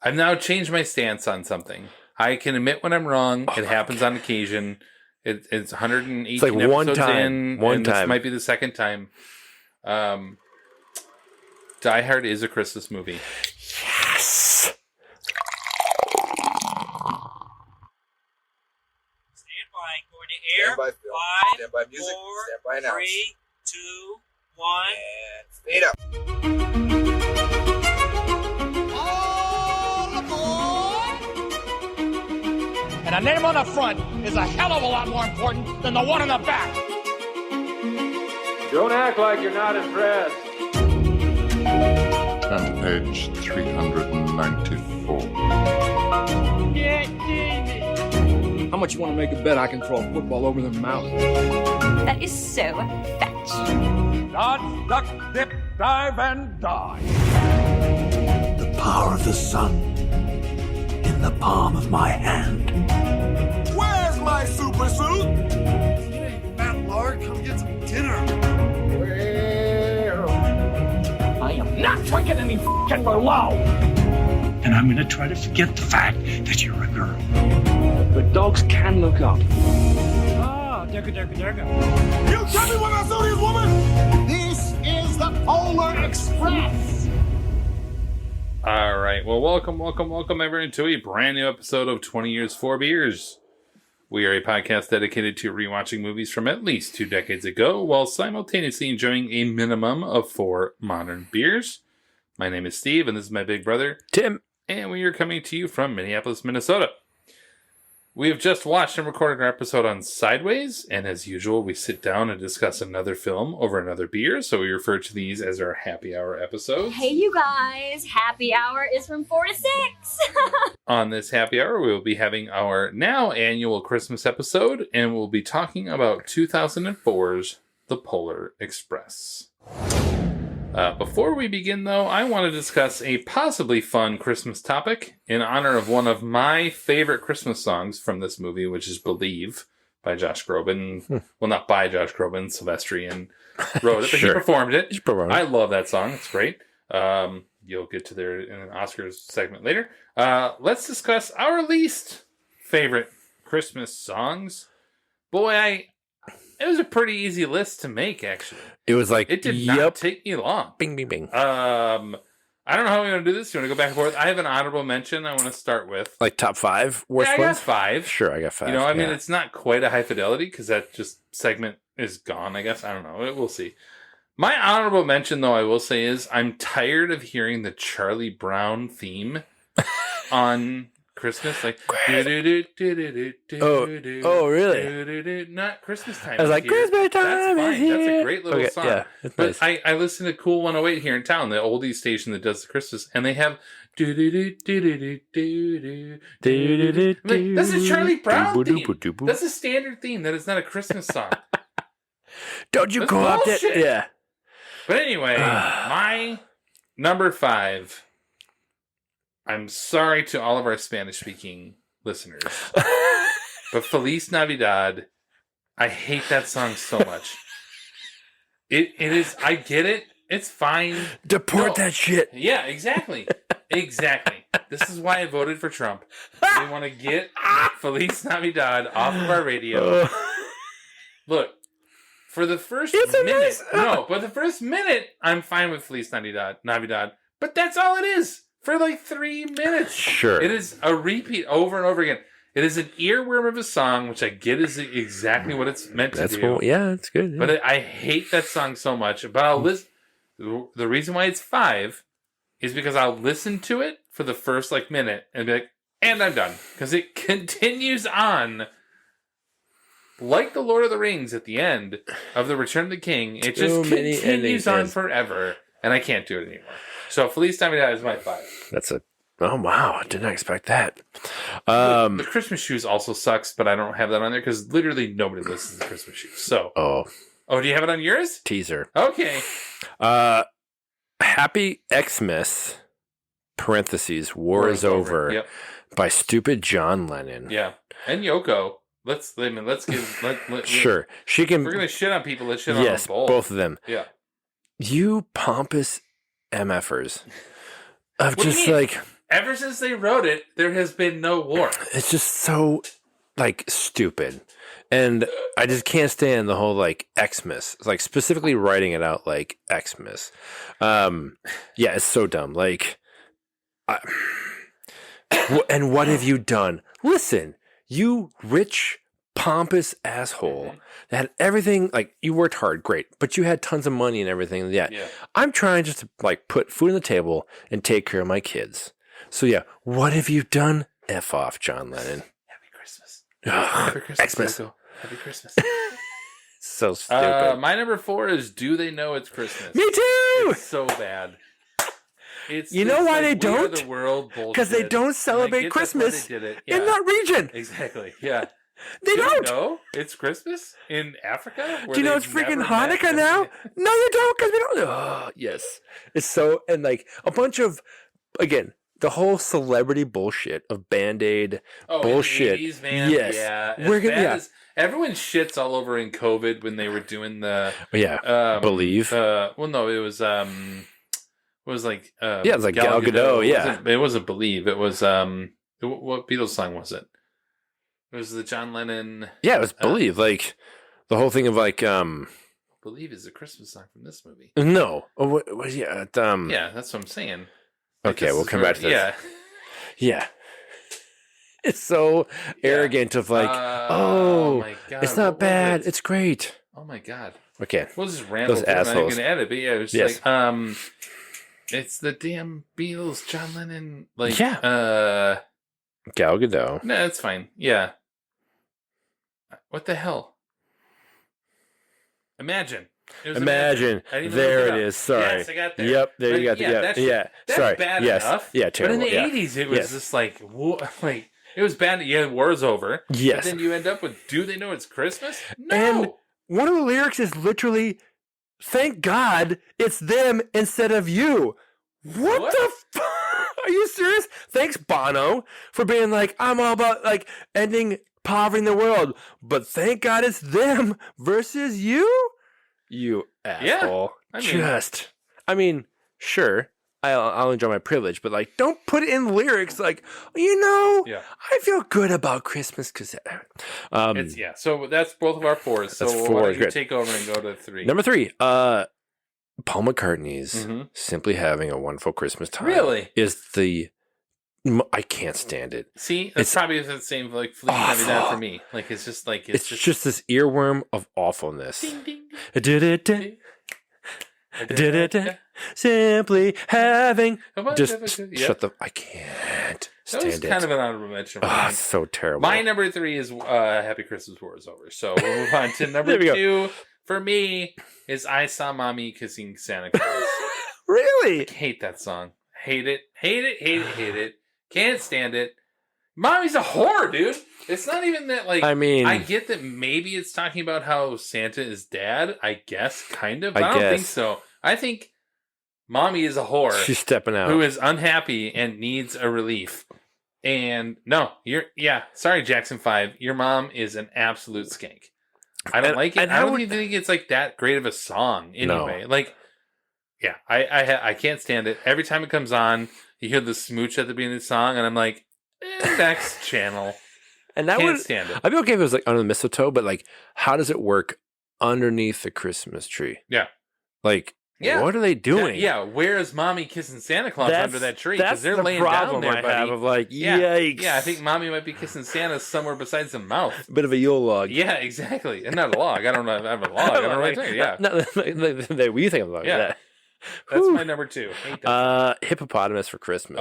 I've now changed my stance on something. I can admit when I'm wrong. It happens on occasion. It's 118 It's like episodes one time. in, One and time. this might be the second time. Die Hard is a Christmas movie. Yes. Stand by. Going to air. Stand by, Phil. 5, Stand by music. 4, Stand by announce. 3, 2, 1. And fade up. All aboard! And a name on the front is a hell of a lot more important than the one on the back. Don't act like you're not impressed. On page 394. How much you want to make a bet I can throw a football over their mouth? That is so fetch. Dodge, duck, dip, dive, and die. The power of the sun in the palm of my hand. Where's my super suit? Hey, fat lard, come get some dinner. I am not drinking any f***ing Merlot. And I'm going to try to forget the fact that you're a girl. But dogs can look up. Ah, Durga. You tell me what I saw this woman? This is the Polar Express. All right. Well, welcome everyone to a brand new episode of 20 Years, 4 Beers. We are a podcast dedicated to rewatching movies from at least 2 decades ago while simultaneously enjoying a minimum of 4 modern beers. My name is Steve, and this is my big brother, Tim. and we are coming to you from Minneapolis, Minnesota. We have just watched and recorded our episode on Sideways, and as usual, we sit down and discuss another film over another beer, so we refer to these as our happy hour episodes. Hey, you guys. Happy hour is from 4 to 6. On this happy hour, we will be having our now annual Christmas episode, and we'll be talking about 2004's The Polar Express. Before we begin, though, I want to discuss a possibly fun Christmas topic in honor of one of my favorite Christmas songs from this movie, which is Believe by Josh Groban. Well, not by Josh Groban, Sylvestrian wrote it, but he performed it. I love that song. It's great. You'll get to there in an Oscars segment later. Let's discuss our least favorite Christmas songs. Boy, it was a pretty easy list to make, actually. It was like, It did not take me long. Bing, bing, bing. I don't know how we're going to do this. You want to go back and forth? I have an honorable mention I want to start with. Like top 5 worst I got ones? 5. Sure, I got 5. You know, I mean, it's not quite a high fidelity because that just segment is gone, I guess. I don't know. We'll see. My honorable mention, though, I will say is I'm tired of hearing the Charlie Brown theme on Christmas. Like, oh, really? Not Christmas time. I was like, here. Christmas time That's is fine. here. That's a great little song. Yeah, it's But nice. I listen to Cool 108 here in town, the oldies station that does the Christmas, and they have like, that's a Charlie Brown theme. That's a standard theme. That is not a Christmas song. Don't you That's co-opt it? bullshit. Yeah. But anyway, my number 5. I'm sorry to all of our Spanish-speaking listeners, but Feliz Navidad, I hate that song so much. It is. I get it. It's fine. Deport that shit. Yeah, exactly. Exactly. This is why I voted for Trump. They want to get Feliz Navidad off of our radio. Look, for the first minute, but the first minute, I'm fine with Feliz Navidad. But that's all it is for like 3 minutes. Sure. It is a repeat over and over again. It is an earworm of a song, which I get is exactly what it's meant to do. Cool. Yeah, it's good. Yeah. But I hate that song so much. But I'll listen. The reason why it's 5 is because I'll listen to it for the first minute and be like, and I'm done. Because it continues on like the Lord of the Rings at the end of The Return of the King. It just continues on forever. And I can't do it anymore. So Feliz Navidad is my 5. Oh, wow. I did not expect that. The Christmas Shoes also sucks, but I don't have that on there because literally nobody listens to Christmas Shoes. So. Oh, do you have it on yours? Teaser. Okay. Happy Xmas, parentheses, War is over. Yep. By stupid John Lennon. Yeah. And Yoko. Let's give. Sure. She can. We're going to shit on people. Let's shit on them both. Both of them. Yeah. You pompous MFers. Of What just do you mean? like. Ever since they wrote it, there has been no war. It's just so like stupid. And I just can't stand the whole like Xmas, like specifically writing it out like Xmas. Yeah, it's so dumb. Like, and what have you done? Listen, you rich, pompous asshole that had everything. Like, you worked hard, great, but you had tons of money and everything. Yeah, I'm trying just to like put food on the table and take care of my kids. So yeah, what have you done? F off, John Lennon. Happy Christmas. Happy Christmas. Xmas. Happy Christmas. So stupid. My number 4 is Do They Know It's Christmas? Me too. It's so bad. It's You know why they We Are don't? the world bullshit. Because they don't And I celebrate get that's why Christmas they did it. in that region. Exactly. Yeah. They Do don't. You know it's Christmas in Africa? Do you know it's freaking Hanukkah now? No, you don't, because we don't. Oh, yes. It's so, and like a bunch of, again, the whole celebrity bullshit of Band-Aid bullshit. In the 80s, man. Yes. Yeah. We're gonna, yeah. Everyone shits all over in COVID when they were doing the Believe. well, no, it was it was like it was like Gal Gadot. Yeah, it wasn't Believe. It was what Beatles song was it? It was the John Lennon. Yeah, it was Believe. Like the whole thing of like Believe is a Christmas song from this movie. No, yeah, that's what I'm saying. Like, okay, we'll come back to this. Yeah. It's so arrogant of like, my God, it's not bad, it's great. Oh my God. Okay. We'll just ramble. Those I'm not assholes. gonna edit, but yeah, it was like, it's the damn Beatles, John Lennon, like, Gal Gadot. No, it's fine. Yeah. What the hell? Imagine. It was Imagine. I didn't There look it up. is. Sorry. Yes, I got there. Yep, there you But got the yeah. That's Sorry. bad yes. enough. Yeah, terrible. But in the 80s, it was just like, like, it was bad. Yeah, war's over. Yes. But then you end up with, Do They Know It's Christmas? No. And one of the lyrics is literally, thank God it's them instead of you. What? The fuck? Are you serious? Thanks, Bono, for being like, I'm all about like ending poverty in the world, but thank God it's them versus you? You asshole. I mean, sure, I'll enjoy my privilege, but like, don't put it in lyrics like, I feel good about Christmas because So that's both of our 4s. So That's why 4, don't you good. take over and go to 3? Number 3, Paul McCartney's Simply Having a Wonderful Christmas Time. Really? Is I can't stand it. See, it's probably the same like Fleet Heavy Down for me. Like, it's just like, It's just this earworm of awfulness. Ding, ding. Simply having just Yep. shut the I can't stand That was it. kind of an honorable mention. For Oh, mine. it's so terrible. My number 3 is Happy Christmas War is Over. So we'll move on to number There we go. 2 for me is I Saw Mommy Kissing Santa Claus. Really? I hate that song. Hate it. Can't stand it. Mommy's a whore, dude. It's not even that, like, I mean, I get that maybe it's talking about how Santa is dad, I guess, kind of. I But I don't think guess. so. I think Mommy is a whore. She's stepping out. Who is unhappy and needs a relief. And no, sorry, Jackson 5. Your mom is an absolute skank. I don't like it. and I how don't would- even think it's like that great of a song anyway. No. Like, yeah, I can't stand it. Every time it comes on, you hear the smooch at the beginning of the song, and I'm like, next channel. And that Can't would stand it. I'd be okay if it was like under the mistletoe, but like, how does it work underneath the Christmas tree? Yeah. Like, Yeah. what are they doing? Yeah, where is Mommy kissing Santa Claus under that tree? Because That's they're the laying problem down there, I buddy. have of like, Yeah. yikes. Yeah, I think Mommy might be kissing Santa somewhere besides the mouth. Bit of a Yule log. Yeah, exactly. And not a log. I don't know if I have a log. I don't know what to yeah. No, what you think of log? Yeah. Yeah. That's Whew. my number 2. Hate that. Hippopotamus for Christmas.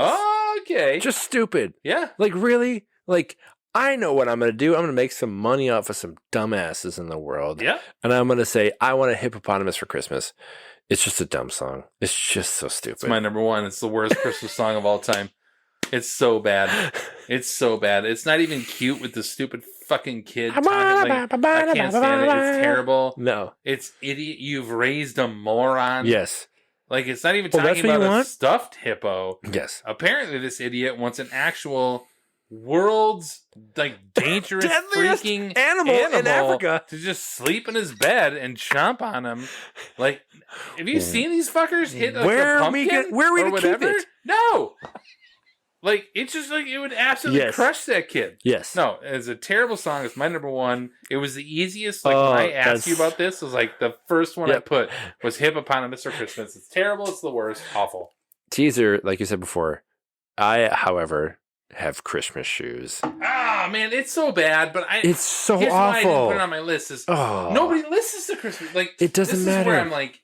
Okay. Just stupid. Yeah. Like, really? Like, I know what I'm going to do. I'm going to make some money off of some dumbasses in the world. Yeah. And I'm going to say, I want a hippopotamus for Christmas. It's just a dumb song. It's just so stupid. It's my number 1. It's the worst Christmas song of all time. It's so bad. It's so bad. It's not even cute with the stupid fucking kid talking. Like, I can't stand it. It's terrible. No. It's idiot. You've raised a moron. Yes. Like, it's not even Well, that's talking what you about a want? stuffed hippo. Yes. Apparently, this idiot wants an actual world's like dangerous Deadliest freaking animal in Africa. to just sleep in his bed and chomp on him. Like, have you seen these fuckers hit like Where a are we pumpkin where are we or to keep whatever? it? No. Like, it's just like, it would absolutely Yes. crush that kid. Yes. No, it's a terrible song. It's my number one. It was the easiest. Like, Oh, when I asked you that's- about this, it was like the first one I Yep. put was Hippopotamus for Christmas. It's terrible. It's the worst. Awful. Teaser, like you said before. I, however, have Christmas shoes. Ah, man, it's so bad, but It's so here's why I didn't awful. put it on my list is Oh. nobody listens to Christmas. Like, It doesn't this matter. Is where I'm like,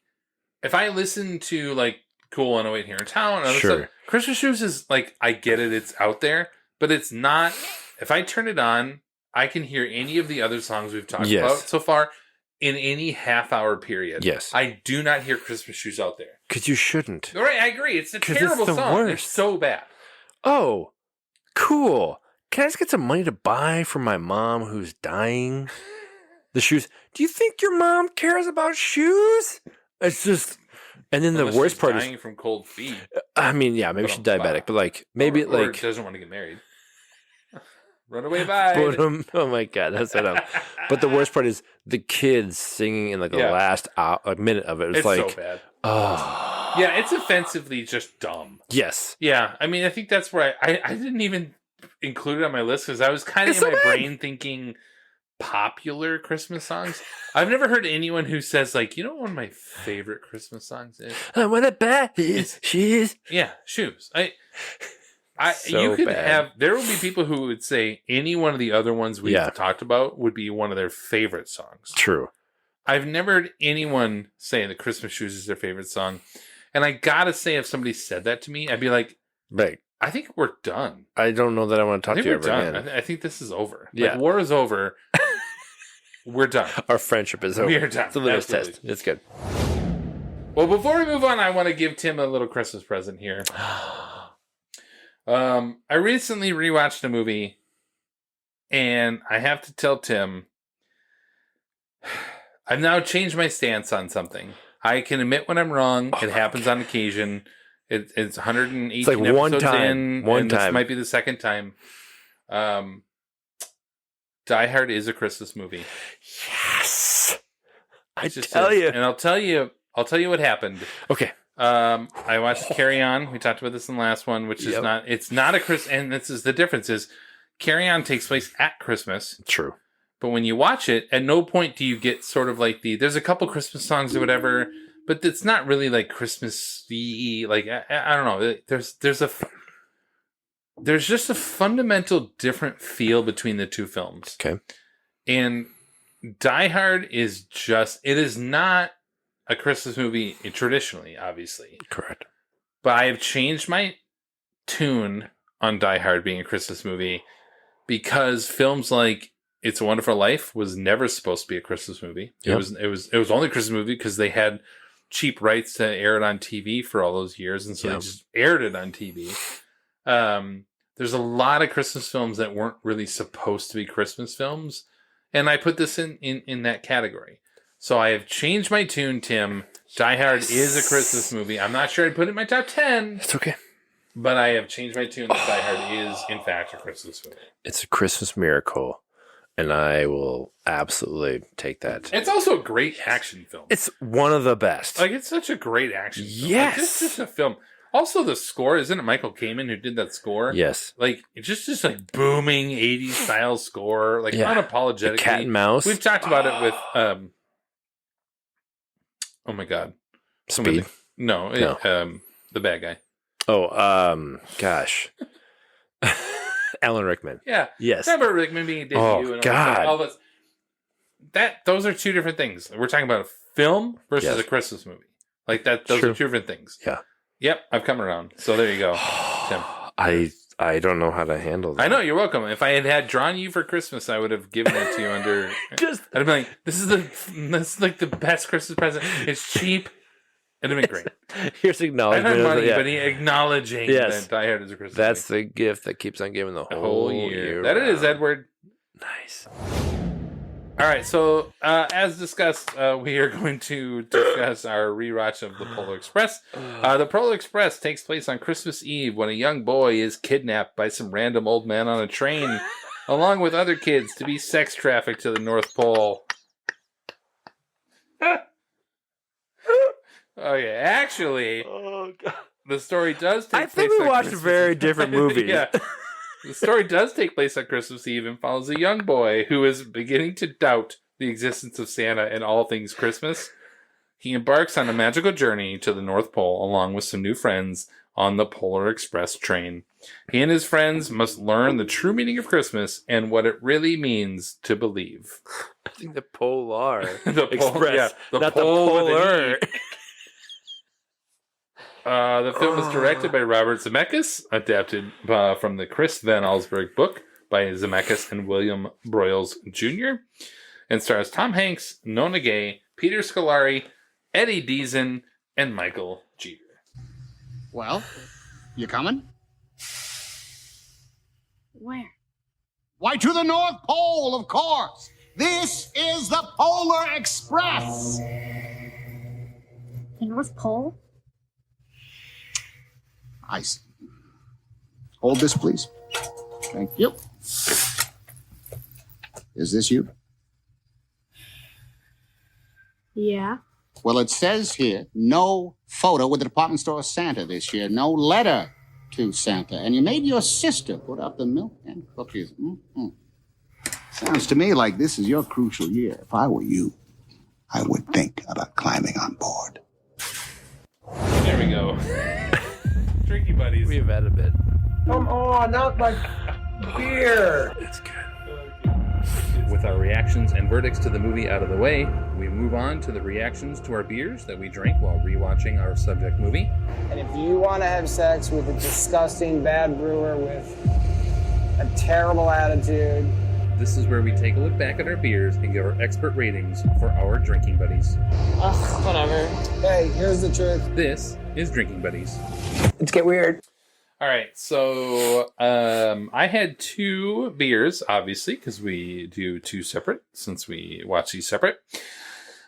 if I listen to like Cool 108 here in town, and other Sure. stuff, Christmas Shoes is like, I get it, it's out there, but it's not. If I turn it on, I can hear any of the other songs we've talked Yes. about so far in any half-hour period. Yes. I do not hear Christmas Shoes out there. Because you shouldn't. All right, I agree. It's a 'Cause it's terrible the song. worst. It's so bad. Oh, cool. Can I just get some money to buy for my mom who's dying? The shoes. Do you think your mom cares about shoes? It's just. And then Unless the worst she's part dying from cold feet. I mean, yeah, maybe she's diabetic, but like, maybe or like. doesn't want to get married. Runaway Bride. Oh my God, that's it up. But the worst part is the kids singing in like the Yeah. last minute of it. It's, It's like, so bad. oh. Yeah, it's offensively just dumb. Yes. Yeah, I mean, I think that's where I didn't even include it on my list because I was kind of It's in so my bad. brain thinking popular Christmas songs. I've never heard anyone who says like, you know, what one of my favorite Christmas songs is I want to buy his shoes. yeah, Shoes. So you could bad. have. There will be people who would say any one of the other ones we've Yeah. talked about would be one of their favorite songs. True. I've never heard anyone say that Christmas Shoes is their favorite song. And I gotta say, if somebody said that to me, I'd be like, But I think we're done. I don't know that I want to I talk think to you we're ever done. again. I think this is over. Yeah. Like, war is over. We're done. Our friendship is over. We are done. It's a litmus Absolutely. test. It's good. Well, before we move on, I want to give Tim a little Christmas present here. I recently rewatched a movie, and I have to tell Tim, I've now changed my stance on something. I can admit when I'm wrong. It happens on occasion. It's 118 It's like one episodes time. in, One and time. This might be the second time. Die Hard is a Christmas movie. Yes. I It just tell is. you. And I'll tell you what happened. Okay. I watched Carry On. We talked about this in the last one, which is Yep. it's not a Christmas, and this is the difference is Carry On takes place at Christmas, True. but when you watch it, at no point do you get sort of like there's a couple Christmas songs or whatever, but it's not really like Christmas-y. Like, I don't know. There's just a fundamental different feel between the two films. Okay. And Die Hard is it is not a Christmas movie traditionally, obviously. Correct. But I have changed my tune on Die Hard being a Christmas movie because films like It's a Wonderful Life was never supposed to be a Christmas movie. Yep. It was only a Christmas movie because they had cheap rights to air it on TV for all those years, and so Yep. they just aired it on TV. There's a lot of Christmas films that weren't really supposed to be Christmas films, and I put this in that category. So I have changed my tune, Tim. Die Hard is a Christmas movie. I'm not sure I'd put it in my top 10, It's okay. but I have changed my tune that Die Hard is, in fact, a Christmas movie. It's a Christmas miracle, and I will absolutely take that. It's also a great action film. It's one of the best. Like, it's such a great action film. Yes. Like, it's just a film. Also, the score, isn't it Michael Kamen who did that score? Yes. Like, it's just like booming 80s style score, like Yeah. unapologetically. The cat and mouse. We've talked about it with, oh my God. Speed. No, the bad guy. Oh, gosh. Alan Rickman. Yeah. Yes. Trevor Rickman being a debut. Oh, and all that God. stuff, all this. Those are two different things. We're talking about a film versus Yes. a Christmas movie. Like that. Those True. are two different things. Yeah. Yep. I've come around. So there you go, Tim. I don't know how to handle that. I know, you're welcome. If I had drawn you for Christmas, I would have given it to you under. I'd be like, this is like the best Christmas present. It's cheap. It'd have been great. Here's I acknowledgement. don't have money, Yeah. but acknowledging Yes. that Die Hard is a Christmas That's the gift that keeps on giving the movie. whole, The whole year. round. That it is, Edward. Nice. All right, so as discussed, we are going to discuss our rewatch of The Polar Express. The Polar Express takes place on Christmas Eve when a young boy is kidnapped by some random old man on a train, along with other kids, to be sex trafficked to the North Pole. Okay, actually, Oh, God. the story does take I think place we on watched a Christmas very Eve. different movie. Yeah. The story does take place on Christmas Eve and follows a young boy who is beginning to doubt the existence of Santa and all things Christmas. He embarks on a magical journey to the North Pole along with some new friends on the Polar Express train. He and his friends must learn the true meaning of Christmas and what it really means to believe. I think the Polar The Express, yeah, the not pole the with an Polar. E. The film was directed by Robert Zemeckis, adapted from the Chris Van Allsburg book by Zemeckis and William Broyles Jr., and stars Tom Hanks, Nona Gay, Peter Scolari, Eddie Deason, and Michael Jeter. Well, you coming? Where? Why, to the North Pole, of course. This is the Polar Express. The North Pole? I see. Hold this, please. Thank you. Is this you? Yeah. Well, it says here, no photo with the department store Santa this year. No letter to Santa. And you made your sister put up the milk and cookies. Mm-hmm. Sounds to me like this is your crucial year. If I were you, I would think about climbing on board. There we go. Drinking buddies. We've had a bit. Come on, not like beer. It's good. With our reactions and verdicts to the movie out of the way, we move on to the reactions to our beers that we drank while rewatching our subject movie. And if you want to have sex with a disgusting bad brewer with a terrible attitude, This is where we take a look back at our beers and give our expert ratings for our drinking buddies. ugh, whatever. Hey, here's the truth. This is Drinking Buddies. Let's get weird. All right, so I had two beers, obviously, because we do two separate, since we watch these separate.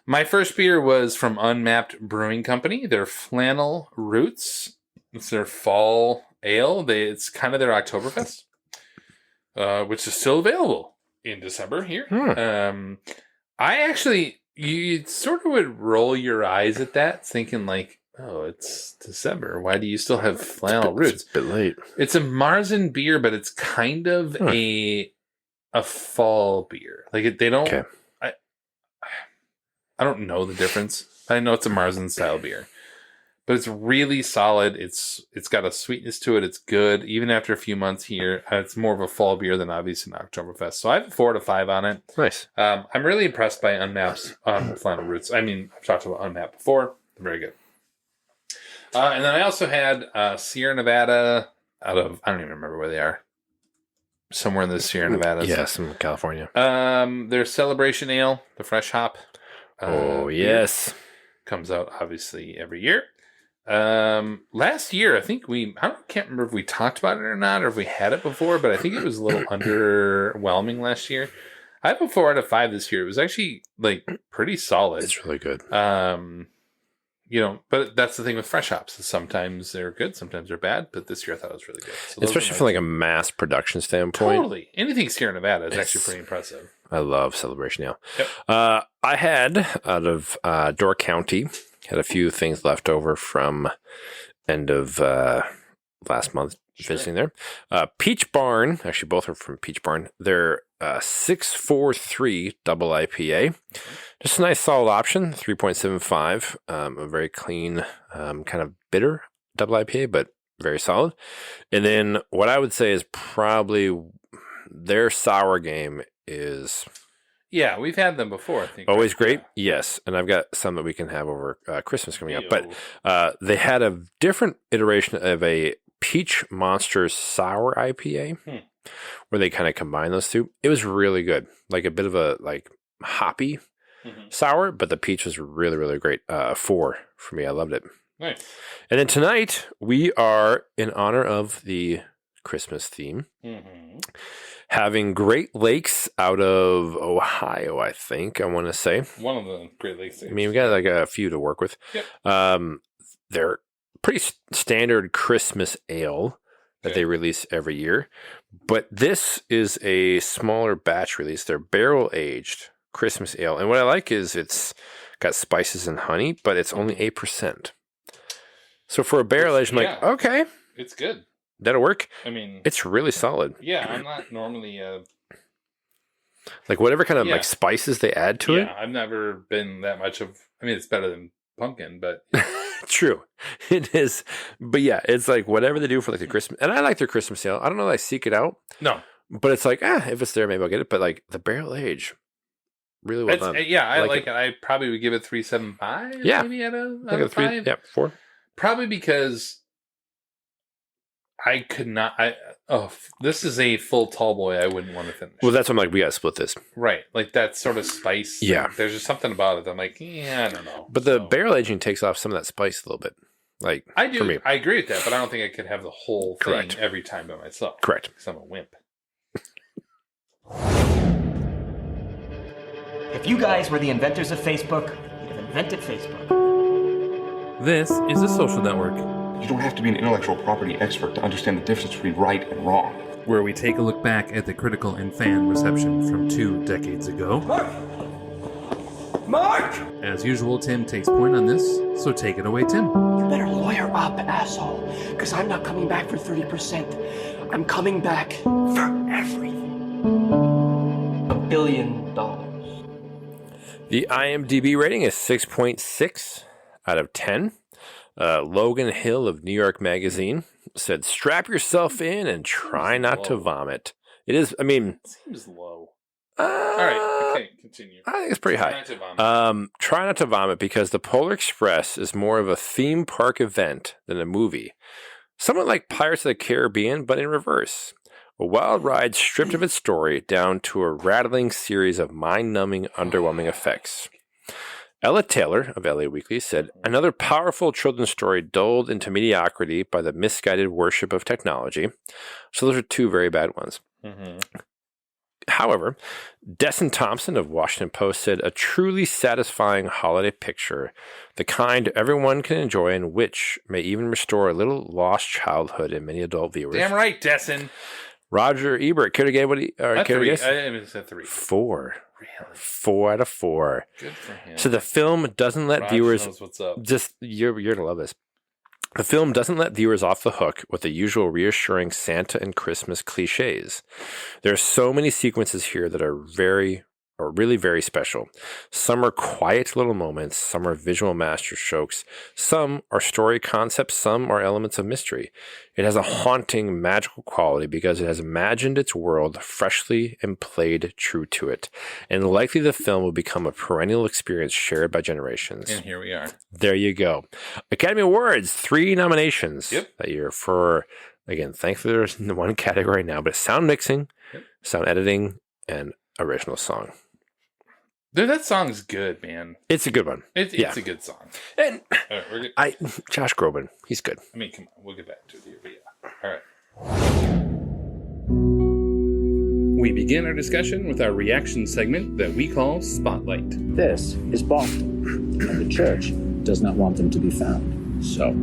My first beer was from Unmapped Brewing Company. Their Flannel Roots. It's their fall ale. It's kind of their Oktoberfest, which is still available in December here. I actually, you sort of would roll your eyes at that, thinking like, oh, it's December. Why do you still have Flannel Roots? It's a bit late. It's a Marzen beer, but it's kind of a fall beer. Like they don't. Okay. I don't know the difference. I know it's a Marzen style beer, but it's really solid. It's got a sweetness to it. It's good even after a few months here. It's more of a fall beer than obviously an Oktoberfest. So I have a 4 out of 5 on it. Nice. I'm really impressed by Unmapped's Flannel Roots. I mean, I've talked about Unmapped before. They're very good. And then I also had Sierra Nevada out of, I don't even remember where they are. Somewhere in the Sierra Nevada. Yes, in California. Their Celebration Ale, the fresh hop. Yes. Comes out obviously every year. Last year, I think can't remember if we talked about it or not, or if we had it before, but I think it was a little underwhelming last year. I have a 4 out of 5 this year. It was actually like pretty solid. It's really good. But that's the thing with fresh hops. Sometimes they're good, sometimes they're bad. But this year I thought it was really good. So especially from like a mass production standpoint. Totally. Anything Sierra Nevada is actually pretty impressive. I love Celebration Ale. Yep. I had out of Door County, had a few things left over from end of last month visiting there. Peach Barn, actually both are from Peach Barn. They're 643 double IPA. Just a nice solid option, 3.75. A very clean, kind of bitter double IPA, but very solid. And then what I would say is probably their sour game is... Yeah, we've had them before, I think. Always great, yes. And I've got some that we can have over Christmas coming up. But they had a different iteration of a Peach Monsters Sour IPA where they kind of combine those two. It was really good. Like a bit of a hoppy sour, but the peach was really, really great. 4 for me. I loved it. Nice. And then tonight, we are, in honor of the Christmas theme, having Great Lakes out of Ohio, I think, I want to say. One of the Great Lakes. I mean, we got like a few to work with. Yep. They're pretty standard Christmas ale that they release every year. But this is a smaller batch release. They're barrel-aged Christmas ale. And what I like is it's got spices and honey, but it's only 8%. So for a barrel aged, I'm like, okay, it's good. That'll work. I mean, it's really solid. Yeah, I'm not normally like whatever kind of like spices they add to it. Yeah, I've never been that much of. I mean, it's better than pumpkin, but true, it is. But yeah, it's like whatever they do for like the Christmas, and I like their Christmas sale. I don't know that I seek it out. No, but it's like, if it's there, maybe I'll get it. But like the barrel age, really well done. Yeah, I like it. I probably would give it 3.75. Yeah, maybe out of 3. 5. Yeah, 4. Probably because I could not. This is a full tall boy. I wouldn't want to finish. Well, that's why I'm like, we gotta split this. Right, like that sort of spice. Yeah, there's just something about it. I'm like, I don't know. But the barrel aging takes off some of that spice a little bit. Like I do. For me. I agree with that, but I don't think I could have the whole thing every time by myself. Correct. Because I'm a wimp. If you guys were the inventors of Facebook, you'd have invented Facebook. This is a social network. You don't have to be an intellectual property expert to understand the difference between right and wrong. Where we take a look back at the critical and fan reception from 2 decades ago. Mark! As usual, Tim takes point on this, so take it away, Tim. You better lawyer up, asshole, because I'm not coming back for 30%. I'm coming back for everything. $1 billion. The IMDb rating is 6.6 out of 10. Logan Hill of New York Magazine said, "Strap yourself in and try not to vomit." It is, I mean... Seems low. All right, okay, continue. I think it's pretty high. Try not to vomit. Try not to vomit because the Polar Express is more of a theme park event than a movie. Somewhat like Pirates of the Caribbean, but in reverse. A wild ride stripped of its story down to a rattling series of mind-numbing, underwhelming effects. Ella Taylor of LA Weekly said, "Another powerful children's story dulled into mediocrity by the misguided worship of technology." So those are 2 very bad ones. Mm-hmm. However, Desson Thompson of Washington Post said, "A truly satisfying holiday picture, the kind everyone can enjoy and which may even restore a little lost childhood in many adult viewers." Damn right, Desson. Roger Ebert, could have gave what he... 3. I said 3. 4. Really? 4 out of 4. Good for him. So the film doesn't let Roger viewers... knows what's up. Just, you're going to love this. The film doesn't let viewers off the hook with the usual reassuring Santa and Christmas cliches. There are so many sequences here that are really very special. Some are quiet little moments, some are visual masterstrokes, some are story concepts, some are elements of mystery. It has a haunting, magical quality because it has imagined its world freshly and played true to it. And likely the film will become a perennial experience shared by generations. And here we are. There you go. Academy Awards, 3 nominations that year for, again, thankfully there's 1 category now, but sound mixing, sound editing, and original song. Dude, that song's good, man. It's a good one. It's a good song. And we're good. Josh Groban, he's good. I mean, come on, we'll get back to it here, but yeah. All right. We begin our discussion with our reaction segment that we call Spotlight. This is Boston, and the church does not want them to be found, so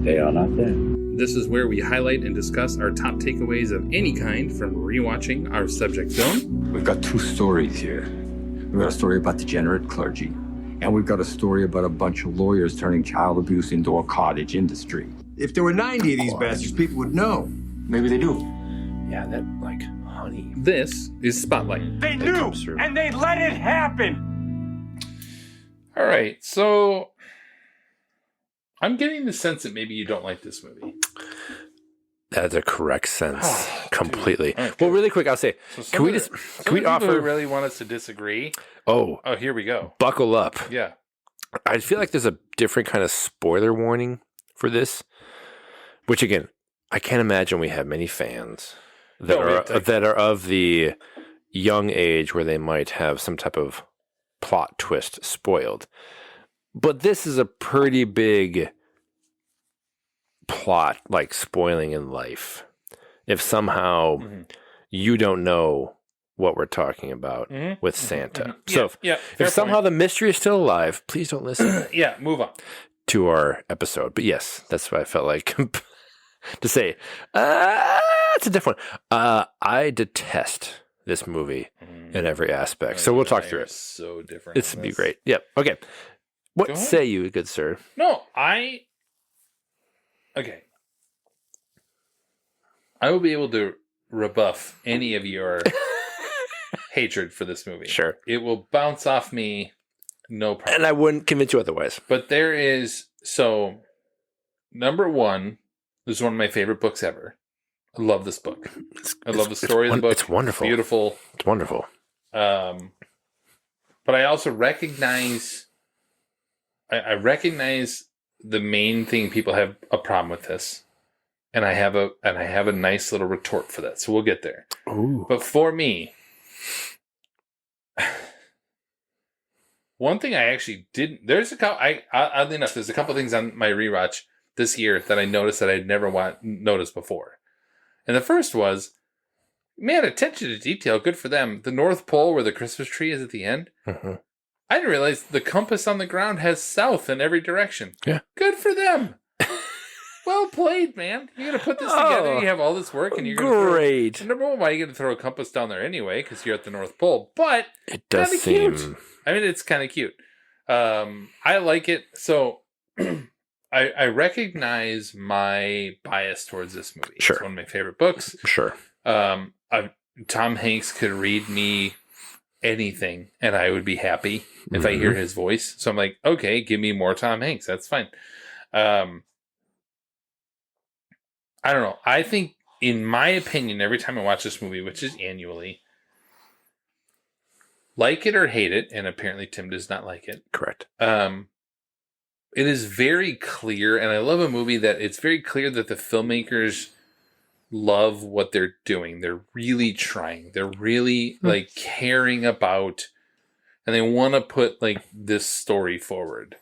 they are not there. This is where we highlight and discuss our top takeaways of any kind from rewatching our subject film. We've got 2 stories here. We've got a story about degenerate clergy, and we've got a story about a bunch of lawyers turning child abuse into a cottage industry. If there were 90 of these bastards, people would know. Maybe they do. Yeah, that, like, honey. This is Spotlight. They knew, and they let it happen. All right, so I'm getting the sense that maybe you don't like this movie. That's a correct sense. Completely. Right, well, really quick, I'll say, can we offer... really want us to disagree? Oh, here we go. Buckle up. Yeah. I feel like there's a different kind of spoiler warning for this, which again, I can't imagine we have many fans that are of the young age where they might have some type of plot twist spoiled. But this is a pretty big plot, like spoiling in life. If somehow you don't know what we're talking about with Santa. So if somehow the mystery is still alive, please don't listen. Move on to our episode. But yes, that's what I felt like to say. It's a different one. I detest this movie in every aspect. So we'll talk through it. So different. It's be great. Yep. Okay. What say you, good sir? No, I Okay. I will be able to rebuff any of your hatred for this movie. Sure. It will bounce off me, no problem. And I wouldn't convince you otherwise. But there is, so, number one, this is one of my favorite books ever. I love this book. I love the story of the book. It's wonderful. Beautiful. It's wonderful. But I also recognize, I recognize the main thing people have a problem with this. And I have a nice little retort for that. So we'll get there. Ooh. But for me, one thing I actually didn't, oddly enough, there's a couple things on my rewatch this year that I noticed that I'd never noticed before. And the first was, man, attention to detail, good for them. The North Pole where the Christmas tree is at the end. Mm-hmm. I didn't realize the compass on the ground has south in every direction. Yeah. Good for them. Well played, man. You're going to put this together. You have all this work and you're going to Great. Number one, why are you going to throw a compass down there anyway? Because you're at the North Pole. But it does seem cute. I mean, it's kind of cute. I like it. So I recognize my bias towards this movie. Sure. It's one of my favorite books. Sure. Tom Hanks could read me anything and I would be happy if I hear his voice. So I'm like, okay, give me more Tom Hanks. That's fine. I don't know. I think, in my opinion, every time I watch this movie, which is annually, like it or hate it, and apparently Tim does not like it. Correct. It is very clear, and I love a movie that it's very clear that the filmmakers love what they're doing. They're really trying. They're really like caring about, and they want to put like this story forward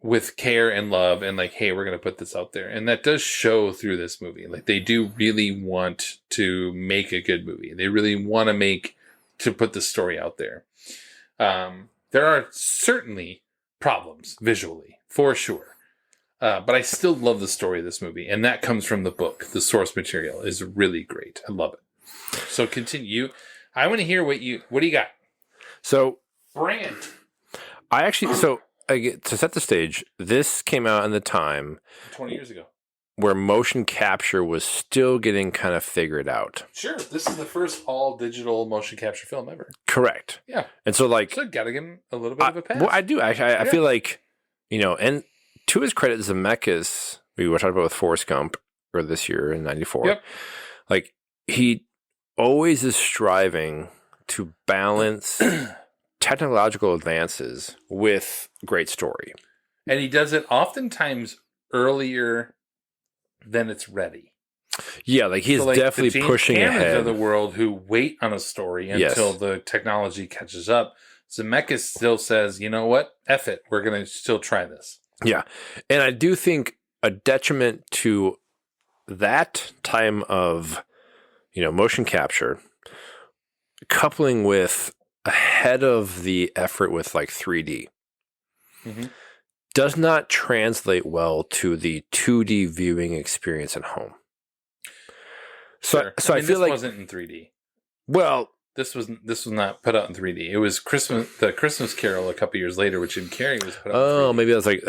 with care and love and like, hey, we're going to put this out there. And that does show through this movie. Like they do really want to make a good movie. They really want to put the story out there. There are certainly problems visually, for sure. But I still love the story of this movie. And that comes from the book. The source material is really great. I love it. So continue. I want to hear what do you got? So bring it. To set the stage, this came out in the time 20 years ago where motion capture was still getting kind of figured out. Sure. This is the first all digital motion capture film ever. Correct. Yeah. And so like, so gotta give him a little bit of a pass. Well, I do. I feel like, and to his credit, Zemeckis, we were talking about with Forrest Gump or this year in 94. Yep. Like he always is striving to balance technological advances with great story. And he does it oftentimes earlier than it's ready. Yeah, like he's definitely the James pushing Camerons ahead of the world who wait on a story until the technology catches up. Zemeckis still says, you know what? F it. We're going to still try this. Yeah. And I do think a detriment to that time of, motion capture, coupling with ahead of the effort with like 3D, does not translate well to the 2D viewing experience at home. So, Sure. so I feel this like wasn't in 3D. Well, this was not put out in 3D. It was the Christmas Carol a couple years later, which Jim Carrey was put out. Oh, maybe I was like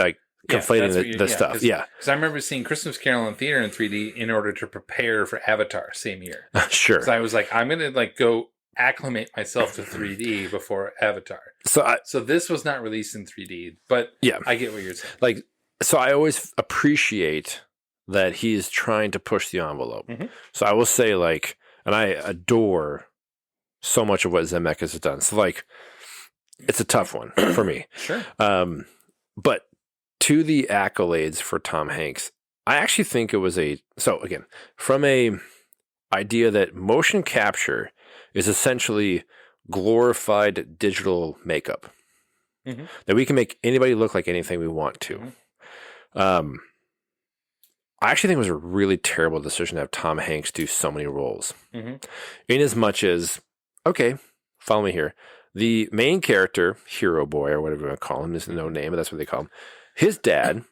conflating the stuff. Yeah, because I remember seeing Christmas Carol in theater in 3D in order to prepare for Avatar same year. Sure. So I was like, I'm gonna go acclimate myself to 3D before Avatar. So this was not released in 3D, but yeah, I get what you're saying. Like, so I always appreciate that he is trying to push the envelope. So I will say, like, and I adore so much of what Zemeckis has done. So like, it's a tough one for me. Sure. But to the accolades for Tom Hanks, I actually think it was from a idea that motion capture is essentially glorified digital makeup. That we can make anybody look like anything we want to. I actually think it was a really terrible decision to have Tom Hanks do so many roles. In as much as, okay, follow me here. The main character, Hero Boy, or whatever you want to call him, there's no name, but that's what they call him. His dad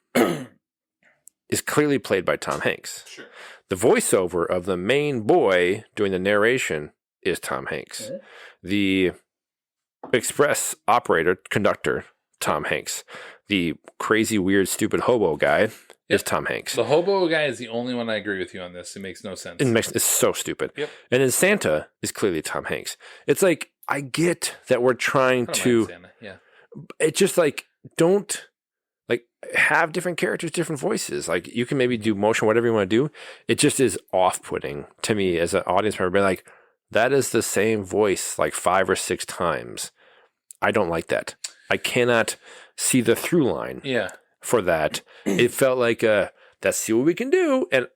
is clearly played by Tom Hanks. Sure. The voiceover of the main boy doing the narration is Tom Hanks. The express operator, conductor, Tom Hanks. The crazy, weird, stupid hobo guy is Tom Hanks. The hobo guy is the only one I agree with you on this. It makes no sense. It's so stupid. Yep. And then Santa is clearly Tom Hanks. It's like, I get that we're trying I don't to. mind Santa. Yeah. It's just like, don't like have different characters, different voices. Like you can maybe do motion, whatever you want to do. It just is off-putting to me as an audience member. Be like, that is the same voice like 5 or 6 times. I don't like that. I cannot see the through line. Yeah. For that, it felt like let's see what we can do. And